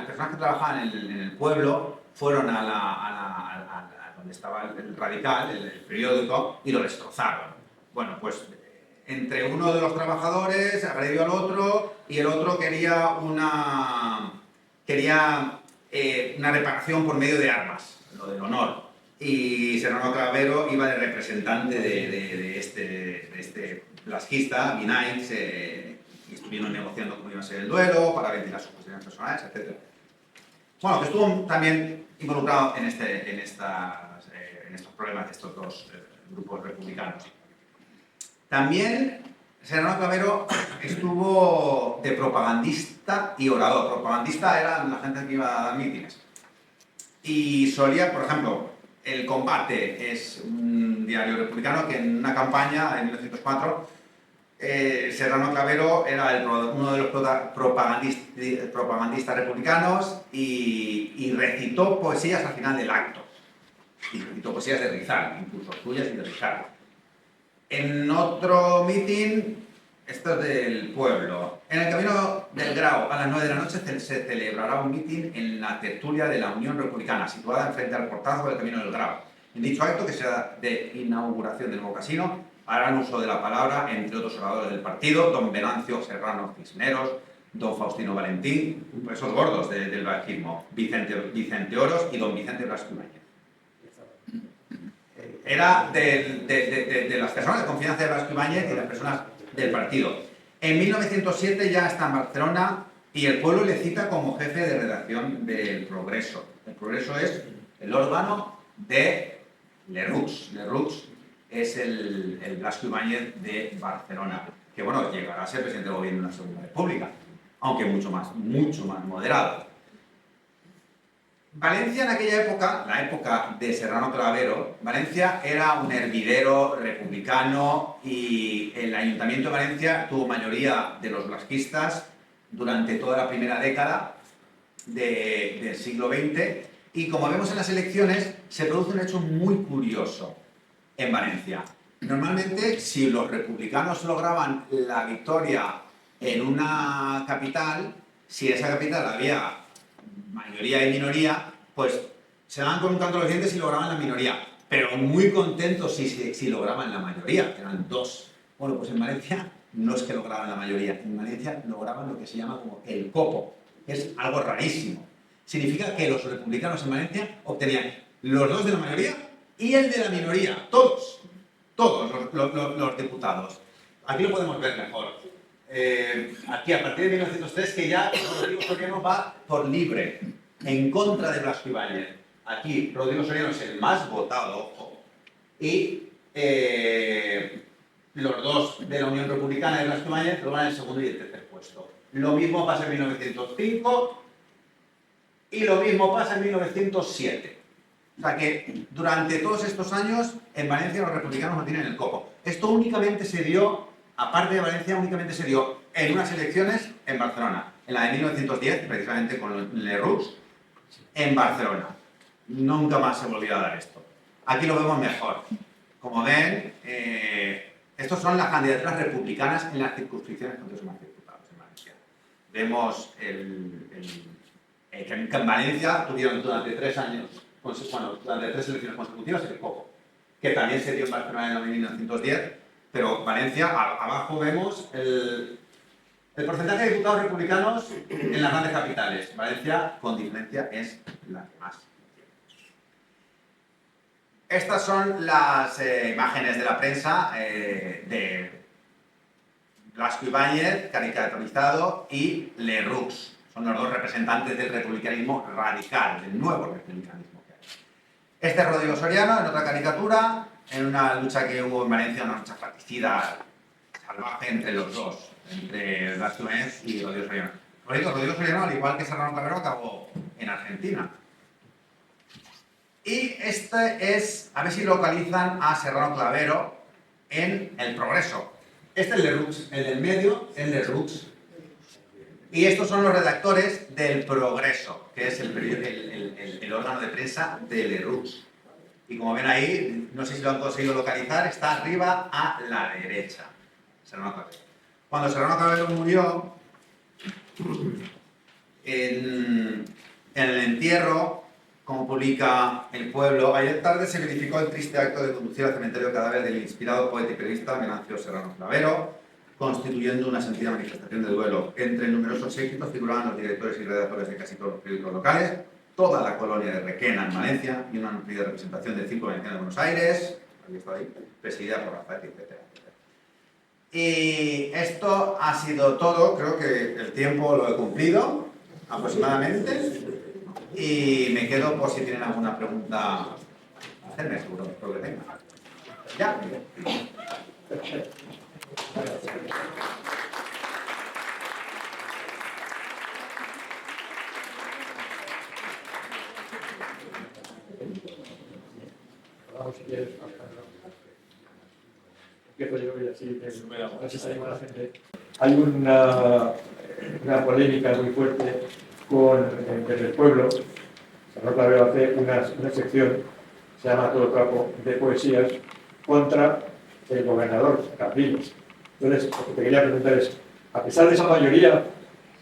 personas que trabajaban en el pueblo fueron a donde estaba el Radical, el periódico, y lo destrozaron. Bueno, pues entre uno de los trabajadores agredió al otro y el otro quería una reparación por medio de armas, lo del honor. Y Serrano Clavero iba de representante de este blasquista, Vinain, y estuvieron negociando cómo iba a ser el duelo, para ventilar sus cuestiones personales, etc. Bueno, que estuvo también involucrado en estos problemas de estos dos grupos republicanos. También Serrano Clavero estuvo de propagandista y orador. Propagandista era la gente que iba a dar mítines. Y solía, por ejemplo, El Combate es un diario republicano que en una campaña en 1904 Serrano Clavero era uno de los propagandistas republicanos y recitó poesías al final del acto. Y recitó poesías de Rizal, incluso suyas y de Rizal. En otro mitin, esto es del pueblo, en el Camino del Grau, a las 9 de la noche se celebrará un mitin en la tertulia de la Unión Republicana, situada enfrente al portazo del Camino del Grau. En dicho acto, que será de inauguración del nuevo casino, harán uso de la palabra, entre otros oradores del partido, don Venancio Serrano Cisneros, don Faustino Valentín, esos gordos del blasquismo, Vicente Oros y don Vicente Blasco Ibáñez. Era de las personas de confianza de Blasco Ibáñez y de las personas del partido. En 1907 ya está en Barcelona y el pueblo le cita como jefe de redacción del Progreso. El Progreso es el órgano de Lerroux. Lerroux es el Blasco Ibáñez de Barcelona, que bueno, llegará a ser presidente del gobierno de una segunda república, aunque mucho más moderado. Valencia en aquella época, la época de Serrano Clavero, Valencia era un hervidero republicano y el Ayuntamiento de Valencia tuvo mayoría de los blasquistas durante toda la primera década del siglo XX, y como vemos en las elecciones se produce un hecho muy curioso en Valencia. Normalmente, si los republicanos lograban la victoria en una capital, si en esa capital había mayoría y minoría, pues se van con un canto a los dientes si lograban la minoría, pero muy contentos si lograban la mayoría, que eran dos. Bueno, pues en Valencia no es que lograban la mayoría, en Valencia lograban lo que se llama como el copo, que es algo rarísimo. Significa que los republicanos en Valencia obtenían los dos de la mayoría y el de la minoría, todos los diputados. Aquí lo podemos ver mejor. Aquí, a partir de 1903, que ya Rodrigo Soriano va por libre, en contra de Blasco Ibáñez. Aquí Rodrigo Soriano es el más votado, ojo, y los dos de la Unión Republicana de Blasco Ibáñez lo van en el segundo y el tercer puesto. Lo mismo pasa en 1905 y lo mismo pasa en 1907. O sea que durante todos estos años en Valencia los republicanos no tienen el copo. Esto únicamente se dio, aparte de Valencia, únicamente se dio en unas elecciones en Barcelona. En la de 1910, precisamente con Lerroux, en Barcelona. Nunca más se volvió a dar esto. Aquí lo vemos mejor. Como ven, estos son las candidaturas republicanas en las circunscripciones donde son más diputados en Valencia. Vemos que en Valencia tuvieron durante 3 años, durante 3 elecciones consecutivas el copo, que también se dio en Barcelona en 1910, pero Valencia, abajo vemos el porcentaje de diputados republicanos en las grandes capitales. Valencia, con diferencia, es la que más. Estas son las imágenes de la prensa de Blasco Ibáñez, caricaturizado, y Lerroux. Son los dos representantes del republicanismo radical, del nuevo republicanismo que hay. Este es Rodrigo Soriano, en otra caricatura, en una lucha que hubo en Valencia, una lucha fratricida salvaje entre los dos, entre Blasco Ibáñez y Rodrigo Soriano. Rodrigo Soriano, al igual que Serrano Clavero, acabó en Argentina. Y este es, a ver si localizan a Serrano Clavero en El Progreso. Este es Lerroux, el del medio es Lerroux. Y estos son los redactores del Progreso, que es el órgano de prensa de Lerroux. Y como ven ahí, no sé si lo han conseguido localizar, está arriba a la derecha. Serrano Clavero. Cuando Serrano Clavero murió, en el entierro, como publica El Pueblo, ayer tarde se verificó el triste acto de conducir al cementerio el cadáver del inspirado poeta y periodista Venancio Serrano Clavero, constituyendo una sentida manifestación de duelo. Entre numerosos éxitos figuraban los directores y redactores de casi todos los periódicos locales, toda la colonia de Requena en Valencia y una amplia representación del Círculo Valenciano de Buenos Aires, aquí está ahí, presidida por Rafael, etc. Y esto ha sido todo, creo que el tiempo lo he cumplido aproximadamente. Y me quedo por si tienen alguna pregunta a hacerme, seguro que tengan. Ya. Vamos, si quieres. Empiezo yo y así se anima la gente. Hay una polémica muy fuerte desde el pueblo. Serrano Clavero hace una sección, se llama Todo Trapo, de poesías contra el gobernador Capriles. Entonces, lo que te quería preguntar es, a pesar de esa mayoría...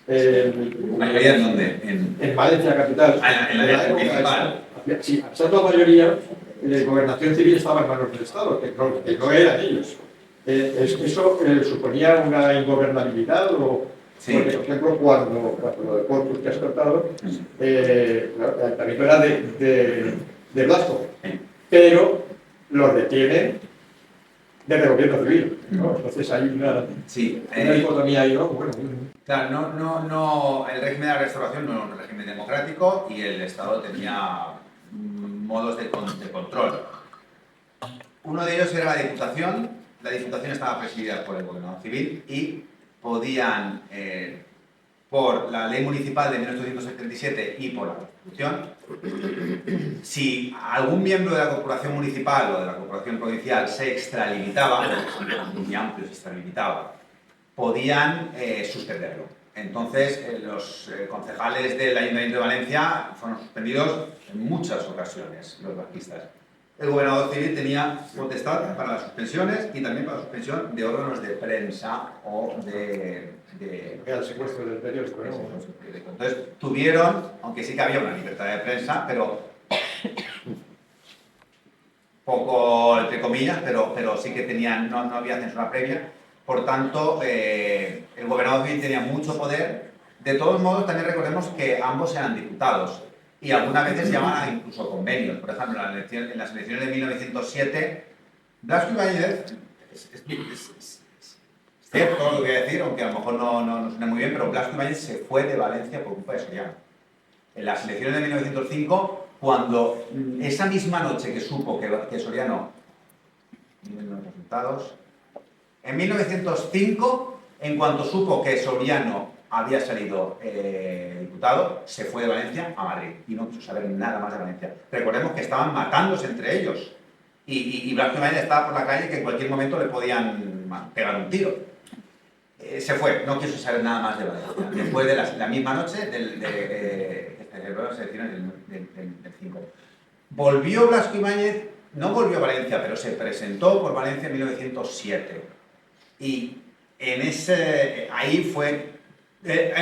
¿Mayoría en dónde? En Valencia capital. En la principal. Sí, a pesar de la mayoría, la gobernación civil estaba en manos del Estado, que no eran ellos. ¿Eso suponía una ingobernabilidad o...? Sí. Porque, por ejemplo, cuando lo de Corpus que has tratado, el ayuntamiento era de Blasco, pero los detienen desde el gobierno civil, ¿no? Entonces hay una dicotomía ahí, ¿no? Bueno, claro, no, el régimen de la restauración no era un régimen democrático y el Estado tenía modos de control. Uno de ellos era la Diputación. La Diputación estaba presidida por el gobernador civil y podían, por la ley municipal de 1877 y por la Constitución, si algún miembro de la corporación municipal o de la corporación provincial se extralimitaba, muy amplio se extralimitaba, podían suspenderlo. Entonces, los concejales del Ayuntamiento de Valencia fueron suspendidos en muchas ocasiones, los vasquistas. El gobernador civil tenía potestad para las suspensiones y también para la suspensión de órganos de prensa o de Era el secuestro del periódico, ¿no? Entonces, tuvieron, aunque sí que había una libertad de prensa, pero poco, entre comillas, pero sí que tenían, no había censura previa. Por tanto, el gobernador civil tenía mucho poder. De todos modos, también recordemos que ambos eran diputados y algunas veces llamaban incluso convenios. Por ejemplo, en las elecciones de 1907, Blasco Ibáñez, es cierto lo que voy a decir, aunque a lo mejor no suena muy bien, pero Blasco Ibáñez se fue de Valencia por culpa de Soriano. En las elecciones de 1905, cuando esa misma noche que supo que Soriano, miren los resultados, en 1905, en cuanto supo que Soriano había salido diputado, se fue de Valencia a Madrid y no quiso saber nada más de Valencia. Recordemos que estaban matándose entre ellos y Blasco Ibáñez estaba por la calle que en cualquier momento le podían pegar un tiro. Se fue, no quiso saber nada más de Valencia. Después de la misma noche que celebró las elecciones del 5. Volvió Blasco Ibáñez, no volvió a Valencia, pero se presentó por Valencia en 1907. Y ahí fue,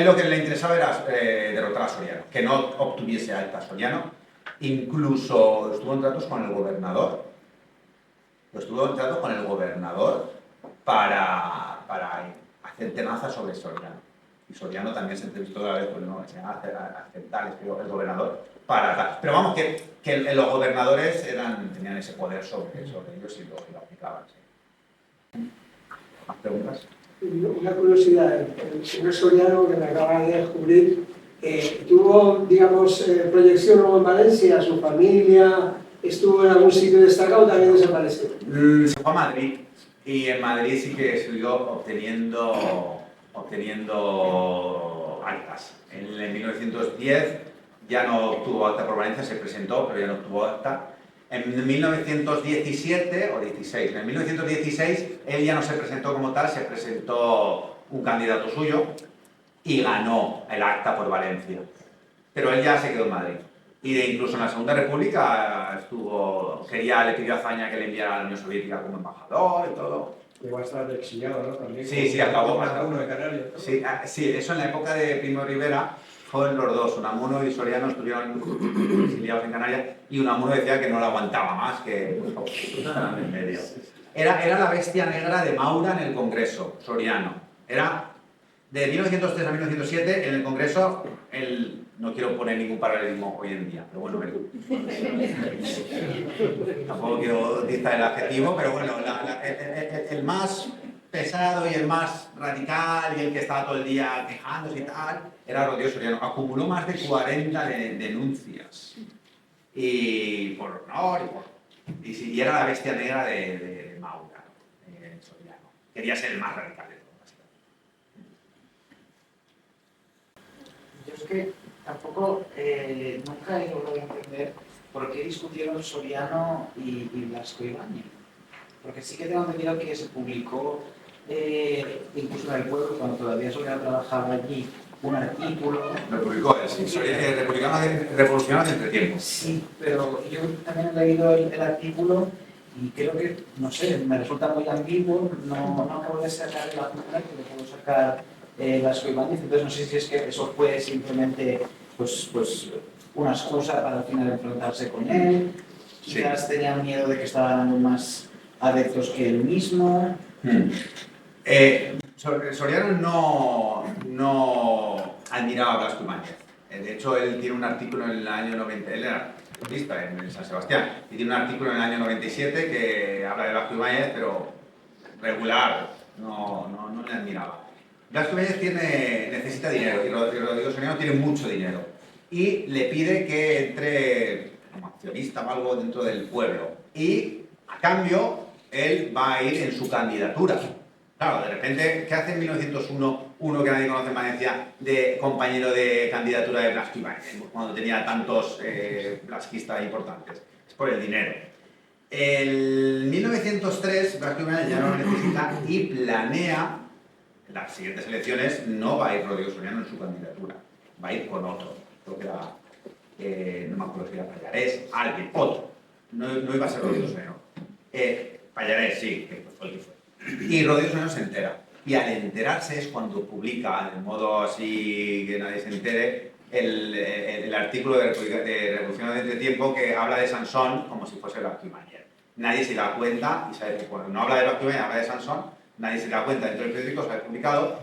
lo que le interesaba era derrotar a Soriano, que no obtuviese alta Soriano. Incluso estuvo en tratos con el gobernador. Para hacer tenaza sobre Soriano. Y Soriano también se entrevistó a la vez con aceptar el gobernador para tal. Pero vamos, que los gobernadores tenían ese poder sobre ellos y lo aplicaban. ¿Sí? ¿Más preguntas? Una curiosidad, el señor Soriano, que me acaba de descubrir, ¿tuvo, digamos, proyección luego en Valencia? ¿Su familia estuvo en algún sitio destacado o también desapareció? Se fue a Madrid y en Madrid sí que siguió obteniendo actas. En 1910 ya no obtuvo acta por Valencia, se presentó, pero ya no obtuvo acta. En 1917 o 16, en 1916 él ya no se presentó como tal, se presentó un candidato suyo y ganó el acta por Valencia. Pero él ya se quedó en Madrid. Y incluso en la Segunda República le pidió a Azaña que le enviara a la Unión Soviética como embajador y todo. Llegó a estar exiliado, ¿no? También. Sí, acabó. Uno de Canarias, ¿no? Sí, eso en la época de Primo de Rivera fueron los dos. Unamuno y Soriano estuvieron exiliados en Canarias y Unamuno decía que no lo aguantaba más, que estaban en medio. Era la bestia negra de Maura en el Congreso, Soriano. Era de 1903 a 1907 en el Congreso, no quiero poner ningún paralelismo hoy en día, pero bueno, tampoco quiero utilizar el adjetivo, pero bueno, el más pesado y el más radical y el que estaba todo el día quejándose y tal, era Rodrigo Soriano. Acumuló más de 40 denuncias. Y por honor, y era la bestia negra de Maura, Soriano. Quería ser el más radical de todos. Yo es que tampoco, nunca he logrado entender por qué discutieron Soriano y Blasco Ibáñez. Porque sí que tengo entendido que se publicó, incluso en El Pueblo, cuando todavía Soriano trabajaba allí, un artículo. Lo publicó él, sí. Revolucionarios de Entretiempos. Sí, pero yo también he leído el artículo y creo que, no sé, me resulta muy ambiguo, no acabo de sacar la figura que le puedo sacar Blasco Ibáñez, entonces no sé si es que eso fue simplemente pues una excusa para al final enfrentarse con él, quizás tenían miedo de que estaban dando más adeptos que él mismo. Soriano no admiraba a Blasco Ibáñez. De hecho, él tiene un artículo en el año 90, él era periodista en San Sebastián, y tiene un artículo en el año 97 que habla de Blasco Ibáñez, pero regular, no le admiraba. Blasco Ibáñez necesita dinero, y Rodrigo Soriano tiene mucho dinero, y le pide que entre como accionista o algo dentro del pueblo, y A cambio, él va a ir en su candidatura. Claro, de repente, ¿qué hace en 1901 uno que nadie conoce en Valencia de compañero de candidatura de Blasco Ibáñez, cuando tenía tantos blasquistas importantes? Es por el dinero. En 1903, Blasco Ibáñez ya no lo necesita y planea, en las siguientes elecciones, no va a ir Rodrigo Soriano en su candidatura, va a ir con otro. Creo que era, no me acuerdo si era Pallarés, alguien, otro. No iba a ser Rodrigo Soriano. Pallarés, sí, que fue el que fue. Y Rodrigo Soriano se entera. Y al enterarse es cuando publica, de modo así que nadie se entere, el artículo de Revolución de Entretiempo que habla de Sansón como si fuese Blasco Ibáñez. Nadie se da cuenta, y sabe que cuando no habla de Blasco Ibáñez, habla de Sansón, nadie se da cuenta dentro del periódico, se ha publicado,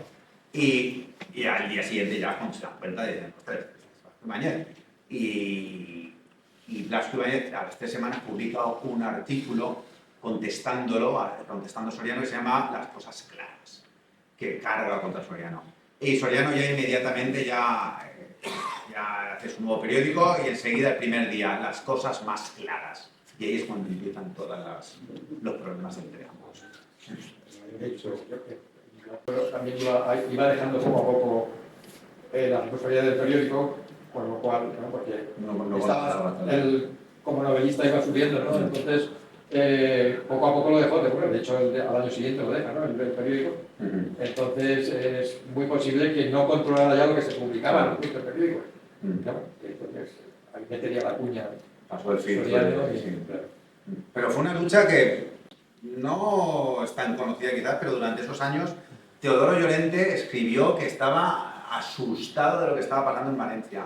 y al día siguiente ya cuando se dan cuenta dicen, ostras, es Blasco Ibáñez. Y Blasco Ibáñez a las 3 semanas publica un artículo contestando a Soriano, que se llama Las cosas claras, que carga contra Soriano. Y Soriano ya inmediatamente ya hace su nuevo periódico y enseguida el primer día, Las cosas más claras. Y ahí es cuando empiezan todos los problemas entre ambos. También iba dejando poco a poco la responsabilidad del periódico, con lo cual, ¿no? Porque como novelista iba subiendo, ¿no? Entonces, poco a poco lo dejó, de hecho al año siguiente lo deja, ¿no? El periódico. Entonces es muy posible que no controlara ya lo que se publicaba en el periódico. Claro, entonces ahí metería la cuña. Pasó el filtro. Claro. Pero fue una lucha que no es tan conocida quizás, pero durante esos años Teodoro Llorente escribió que estaba asustado de lo que estaba pasando en Valencia,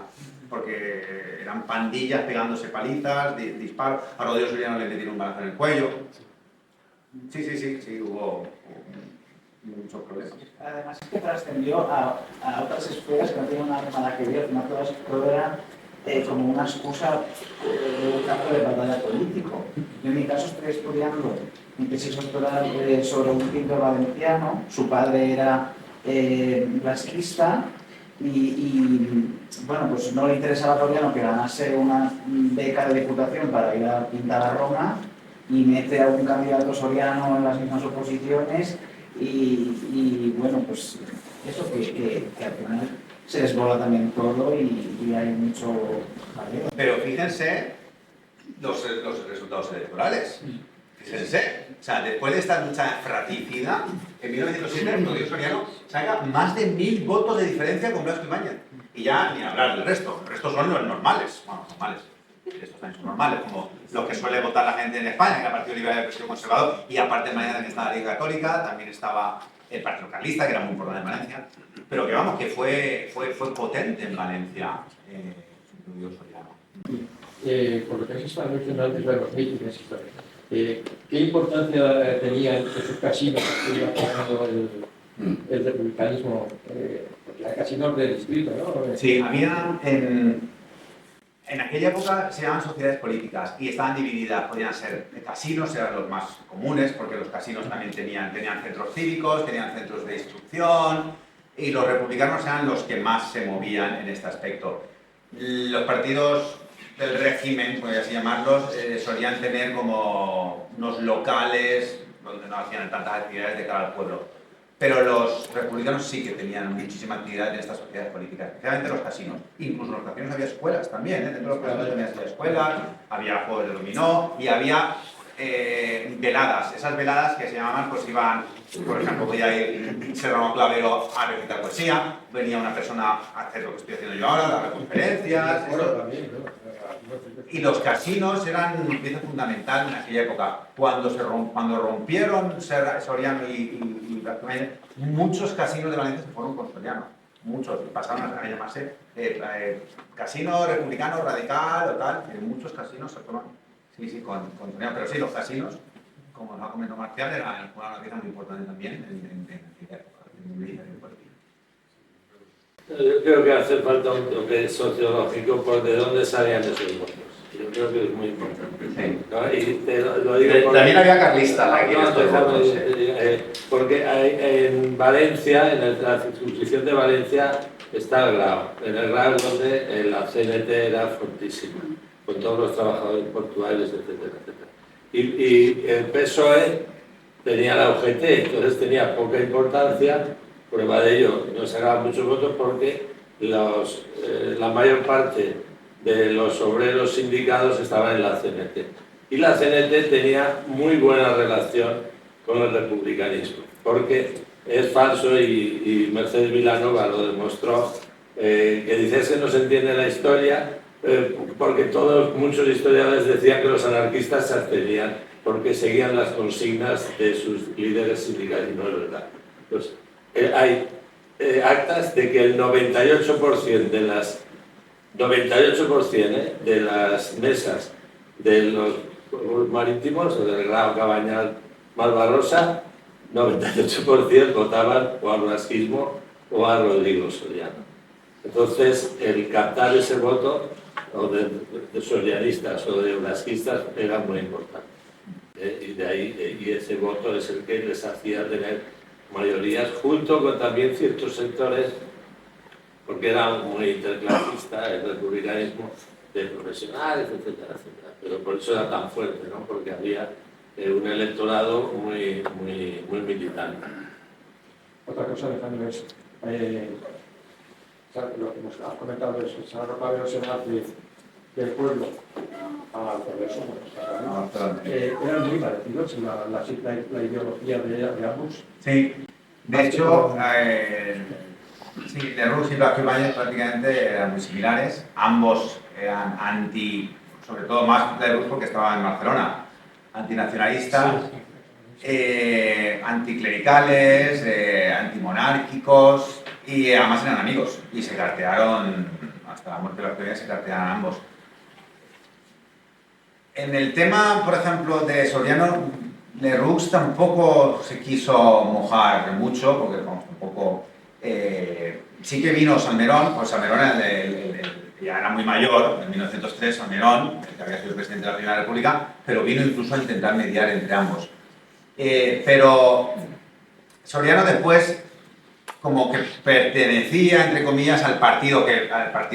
porque eran pandillas pegándose palizas, disparos, a Rodrigo Soriano le metieron un balazo en el cuello. Sí, hubo muchos problemas. Además es que trascendió a otras esferas que no tenían nada que ver, no todo era como una excusa de un campo de batalla político. Yo en mi caso estoy estudiando mi tesis doctoral sobre un pintor valenciano, su padre era blasquista y bueno, pues no le interesaba a Soriano que ganase una beca de diputación para ir a pintar a Roma y mete a un candidato soriano en las mismas oposiciones y bueno, pues eso que al final se desbola también todo y hay mucho jaleo. Pero fíjense los resultados electorales. Fíjense, o sea, después de esta lucha fratricida, en 1907 Rodrigo Soriano saca más de 1000 votos de diferencia con Blasco Ibáñez. Y ya ni hablar del resto. El resto son los normales. Bueno, normales. Estos también son normales, como los que suele votar la gente en España, que era el Partido Liberal y el Partido Conservador, y aparte de mañana que estaba la Liga Católica, también estaba el Partido Carlista, que era muy importante en Valencia, pero que vamos, que fue potente en Valencia, Rodrigo Soriano. Por lo que has estado mencionando de los mítines, ¿qué importancia tenía en sus casinos que iba formando el republicanismo? Porque hay casinos de distrito, ¿no? Sí, había en aquella época se llamaban sociedades políticas y estaban divididas, podían ser casinos, eran los más comunes, porque los casinos también tenían centros cívicos, tenían centros de instrucción, y los republicanos eran los que más se movían en este aspecto. Los partidos del régimen, podría así llamarlos, solían tener como unos locales donde no hacían tantas actividades de cara al pueblo. Pero los republicanos sí que tenían muchísima actividad en estas sociedades políticas, especialmente los casinos. Incluso en los casinos había escuelas también, dentro de los casinos también había escuelas, había juegos de dominó y había veladas. Esas veladas que se llamaban, pues iban, por ejemplo, podía ir Serrano Clavero a recitar poesía, venía una persona a hacer lo que estoy haciendo yo ahora, dar conferencias. Y los casinos eran una pieza fundamental en aquella época. Cuando rompieron Soriano y Blasco Ibáñez, muchos casinos de Valencia se fueron con Soriano. Muchos, pasaron a llamarse casino republicano radical o tal. Muchos casinos se fueron, con Soriano. Pero sí, los casinos, como nos ha comentado Marcial, eran una pieza muy importante también en aquella época. Yo creo que hace falta un toque sociológico por de dónde salían esos votos. Yo creo que es muy importante. Sí. ¿No? Y te lo digo porque, también había carlistas aquí en estos votos. Porque en Valencia, en la circunscripción de Valencia, está el Grao. En el Grao donde la CNT era fortísima, con todos los trabajadores portuarios, etcétera, etcétera. Y el PSOE tenía la UGT, entonces tenía poca importancia. Prueba de ello, no sacaban muchos votos porque la mayor parte de los obreros sindicados estaban en la CNT. Y la CNT tenía muy buena relación con el republicanismo, porque es falso, y Mercedes Vilanova lo demostró, que dices que no se entiende la historia, porque muchos historiadores decían que los anarquistas se abstenían porque seguían las consignas de sus líderes sindicales, y no es verdad. Entonces, hay actas de que el 98% de las mesas de los pueblos marítimos, o del Grao, Cabañal, Malvarrosa, 98% votaban o al blasquismo o a Rodrigo Soriano. Entonces, el captar ese voto, o de sorianistas o de blasquistas, era muy importante. Y de ahí, y ese voto es el que les hacía tener mayorías, junto con también ciertos sectores, porque era muy interclasista el republicanismo, de profesionales, etcétera, etcétera. Pero por eso era tan fuerte, ¿no? Porque había un electorado muy militante. Otra cosa, Alejandro, es lo que nos ha comentado es que San Pablo se nace del pueblo a Progreso, eran muy parecidos la ideología de ambos. Sí, de hecho, sí, Lerroux y Blasco Ibáñez prácticamente eran muy similares. Ambos eran sobre todo más Lerroux porque estaba en Barcelona, antinacionalistas, anticlericales, antimonárquicos, y además eran amigos y se cartearon, hasta la muerte de Blasco Ibáñez se cartearon ambos. En el tema, por ejemplo, de Soriano, Lerroux tampoco se quiso mojar mucho, porque vamos, tampoco... sí que vino Salmerón, pues Salmerón ya era muy mayor, en 1903 Salmerón, que había sido presidente de la Primera República, pero vino incluso a intentar mediar entre ambos. Pero Soriano después como que pertenecía, entre comillas, al partido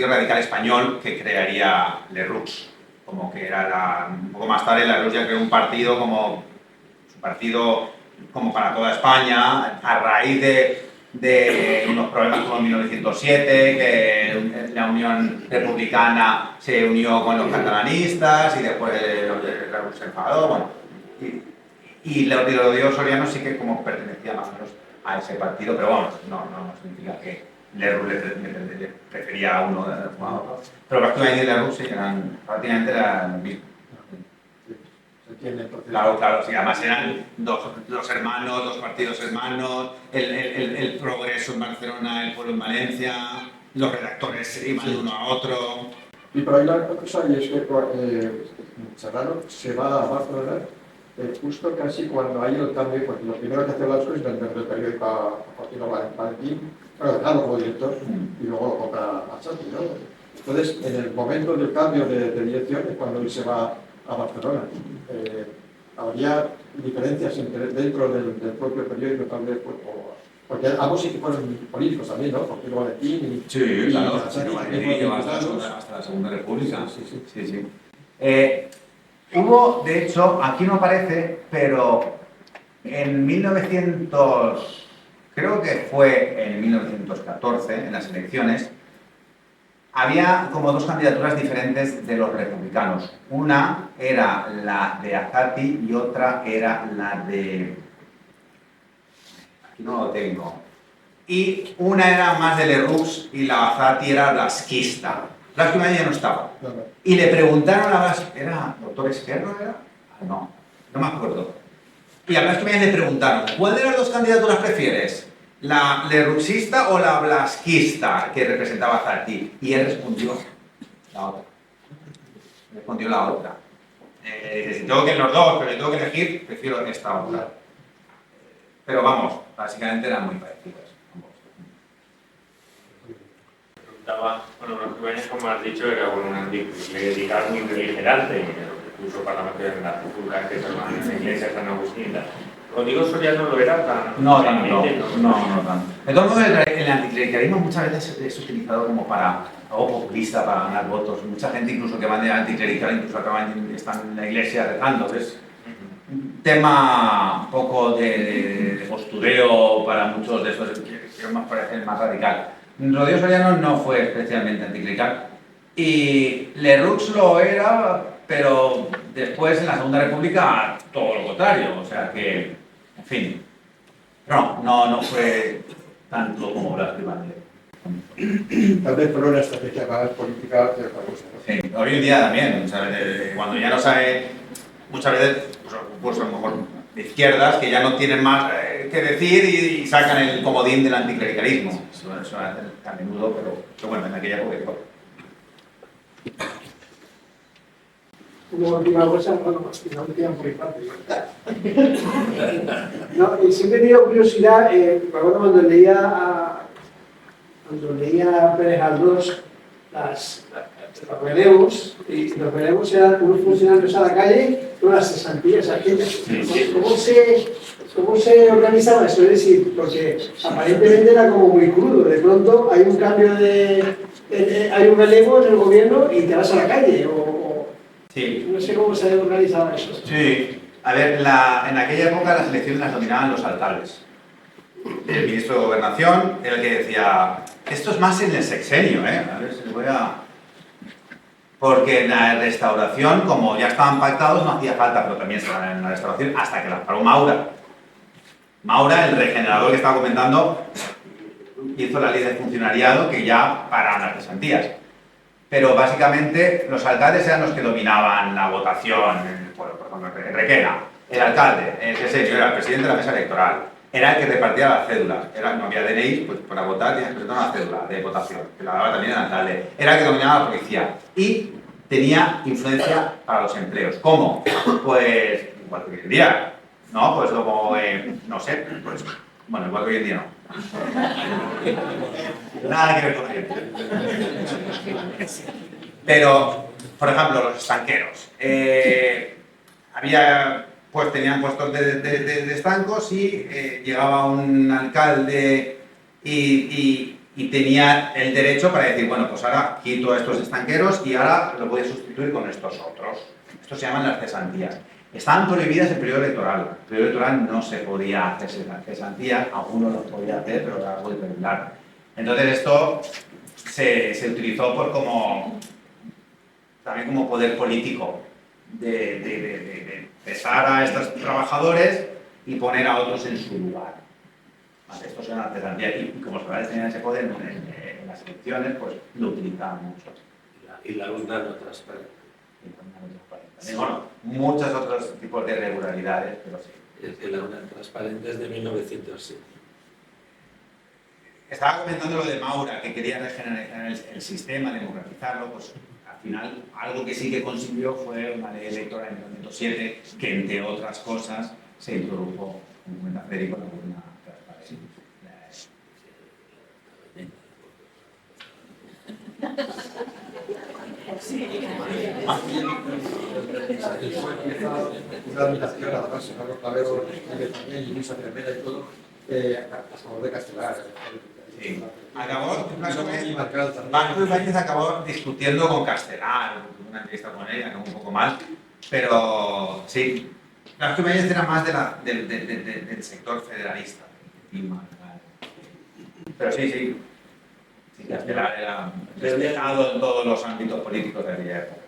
radical español que crearía Lerroux. Como que era un poco más tarde Lerroux ya creó un partido como su partido como para toda España, a raíz de unos problemas como en 1907, que la Unión Republicana se unió con los catalanistas y después Lerroux se enfadó, bueno. Y lo dio Soriano sí que como pertenecía más o menos a ese partido, pero bueno, no significa que Lerroux le prefería a uno a otro. Pero Blasco Ibáñez y Lerroux sí eran prácticamente lo mismo. Claro, sí, además eran dos hermanos, dos partidos hermanos, el Progreso en Barcelona, el Pueblo en Valencia, los redactores se iban de uno a otro. Y por ahí la cosa es que Serrano se va a Barcelona justo casi cuando hay el cambio, porque lo primero que hace Blasco es vender el periódico a Faustino Valentín, claro, como director, y luego lo compra a Santi, ¿no? Entonces, en el momento del cambio de dirección es cuando él se va a Barcelona. Habría diferencias dentro del propio periódico, tal vez, porque ambos sí que fueron políticos también, ¿no? Porque Valentín y... Sí, claro, hasta la Segunda República. Sí. Hubo, de hecho, aquí no aparece, pero en 1900, creo que fue en 1914, en las elecciones, había como dos candidaturas diferentes de los republicanos. Una era la de Azati y otra era la de... Aquí no lo tengo. Y una era más de Lerroux y la Azati era blasquista. Blasco Ibáñez ya no estaba. Y le preguntaron a Blasco... ¿Era doctor Esquerro? No me acuerdo. Y a Blasco Ibáñez le preguntaron, ¿cuál de las dos candidaturas prefieres? ¿La lerrouxista o la blasquista que representaba a Azati? Y él respondió la otra. Si tengo que los dos, pero tengo que elegir, prefiero esta otra. Pero vamos, básicamente eran muy parecidas. Bueno, Blasco Ibáñez, como has dicho, era un anticlerical muy beligerante, incluso parlamentario en la República, que es la Iglesia San Agustín. Rodrigo Soriano lo era tan... No tanto. De todos modos, el anticlericalismo muchas veces es utilizado como para algo populista, para ganar votos. Mucha gente incluso que van de anticlerical, incluso están en la iglesia rezando, ¿ves? tema un poco de postureo para muchos de esos que más parece más radical. Rodrigo Soriano no fue especialmente anticlerical y Lerroux lo era, pero después en la Segunda República todo lo contrario, o sea que, en fin, no fue tanto como Blas Piñante. Tal vez por una estrategia más política que otra cosa, ¿no? Sí, hoy en día también, ¿sabes? Cuando ya no sabe, muchas veces, pues a lo mejor de izquierdas, que ya no tienen más que decir y sacan el comodín del anticlericalismo. Eso hace a menudo, pero bueno, en aquella época igual. Una última cosa, bueno, no me quedan por mi parte. No, siempre he tenido curiosidad, cuando leía a Pérez Galdós los relevos, y los relevos eran unos funcionarios a la calle con las cesantías aquellas. ¿Cómo se organizaba eso? Es decir, porque aparentemente era como muy crudo, de pronto hay un cambio hay un relevo en el gobierno y te vas a la calle, Sí. no sé cómo se organizaba eso. Sí, a ver, en aquella época las elecciones las dominaban los alcaldes. El ministro de Gobernación era el que decía, esto es más en el sexenio, a ver si les voy a... Porque en la restauración, como ya estaban pactados, no hacía falta, pero también estaban en la restauración hasta que las paró Maura. Maura, el regenerador que estaba comentando, hizo la ley de funcionariado que ya pararon las cesantías. Pero básicamente los alcaldes eran los que dominaban la votación. Por ejemplo, en Requena, el alcalde, era el presidente de la mesa electoral, era el que repartía las cédulas. No había DNI, pues para votar tenías que presentar una cédula de votación, que la daba también el alcalde. Era el que dominaba la policía y tenía influencia para los empleos. ¿Cómo? Pues igual que hoy en día, ¿no? Pues como, no sé, pues, bueno, igual que hoy en día no. Nada que ver con ello. Pero, por ejemplo, los estanqueros. Tenían puestos de estancos y llegaba un alcalde y tenía el derecho para decir, bueno, pues ahora quito a estos estanqueros y ahora lo voy a sustituir con estos otros. Estos se llaman las cesantías. Estaban prohibidas el periodo electoral. El periodo electoral no se podía hacer cesantías, algunos lo podía hacer, pero era algo irregular. Entonces esto se utilizó también como poder político de cesar a estos trabajadores y poner a otros en su lugar. Vale, estos eran las cesantías y como los trabajadores tenían ese poder en las elecciones, pues lo utilizaban mucho. Y la urna no transparente. Bueno, muchos otros tipos de irregularidades, pero sí. Es que la urna transparente es de 1907. Estaba comentando lo de Maura, que quería regenerar el sistema, democratizarlo, pues al final algo que sí que consiguió fue una ley electoral en 1907, que entre otras cosas se introdujo, como comenta Federico, la urna transparente. Una limitación nada más, ¿no? Clavero, también, y Luisa Cervera y todo, a favor de Castelar. Sí. Blanco Ibáñez acabó discutiendo con Castelar, una entrevista con ella, acabó un poco mal, pero sí, Blanco Ibáñez era más del sector federalista. Pero sí, Castelar era respetado en todos los ámbitos políticos de aquella época.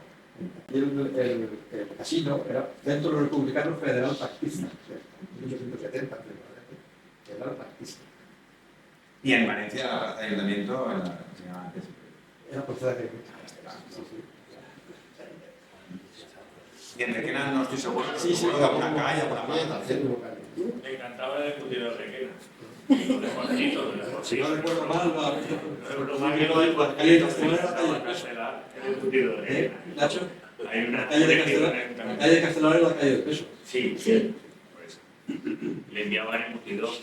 Y el casino era Centro Republicano Federal Pactista, en 1870, federal pactista. Y en Valencia, la plaza de ayuntamiento, se llama antes. Era por ciudad de Castelar. Y en Requena no estoy seguro, Sí, seguro de alguna calle, alguna plaza. Me encantaba el embutido de Requena. Lo de Juanito, Si no recuerdo mal, lo más viejo de Juanito, el embutido de Requena. Nacho, Hay una la calle de Castelar es la calle del peso. Sí, pues le enviaban embutidos.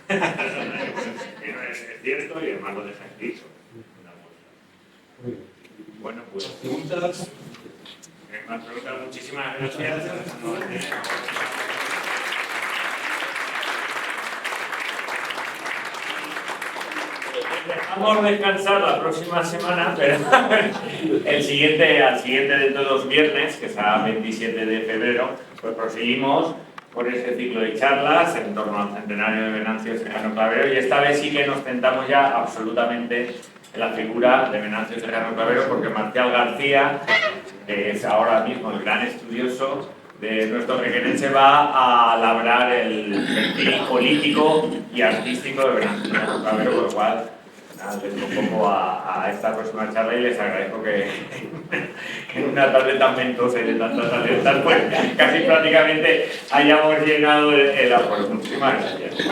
Es cierto y además lo deja escrito. Bueno, pues. Preguntas. Más preguntas, muchísimas gracias. Dejamos descansar la próxima semana, pero al siguiente de todos los viernes, que será 27 de febrero, pues proseguimos por ese ciclo de charlas en torno al centenario de Venancio Serrano Clavero, y esta vez sí que nos centramos ya absolutamente en la figura de Venancio Serrano Clavero, porque Marcial García, que es ahora mismo el gran estudioso de nuestro requerense, va a labrar el perfil político y artístico de Venancio Serrano Clavero, con lo cual les convoco a esta próxima charla y les agradezco que en una tarde tan ventosa y de tantas alertas, pues casi prácticamente hayamos llenado el aforo. Muchísimas gracias.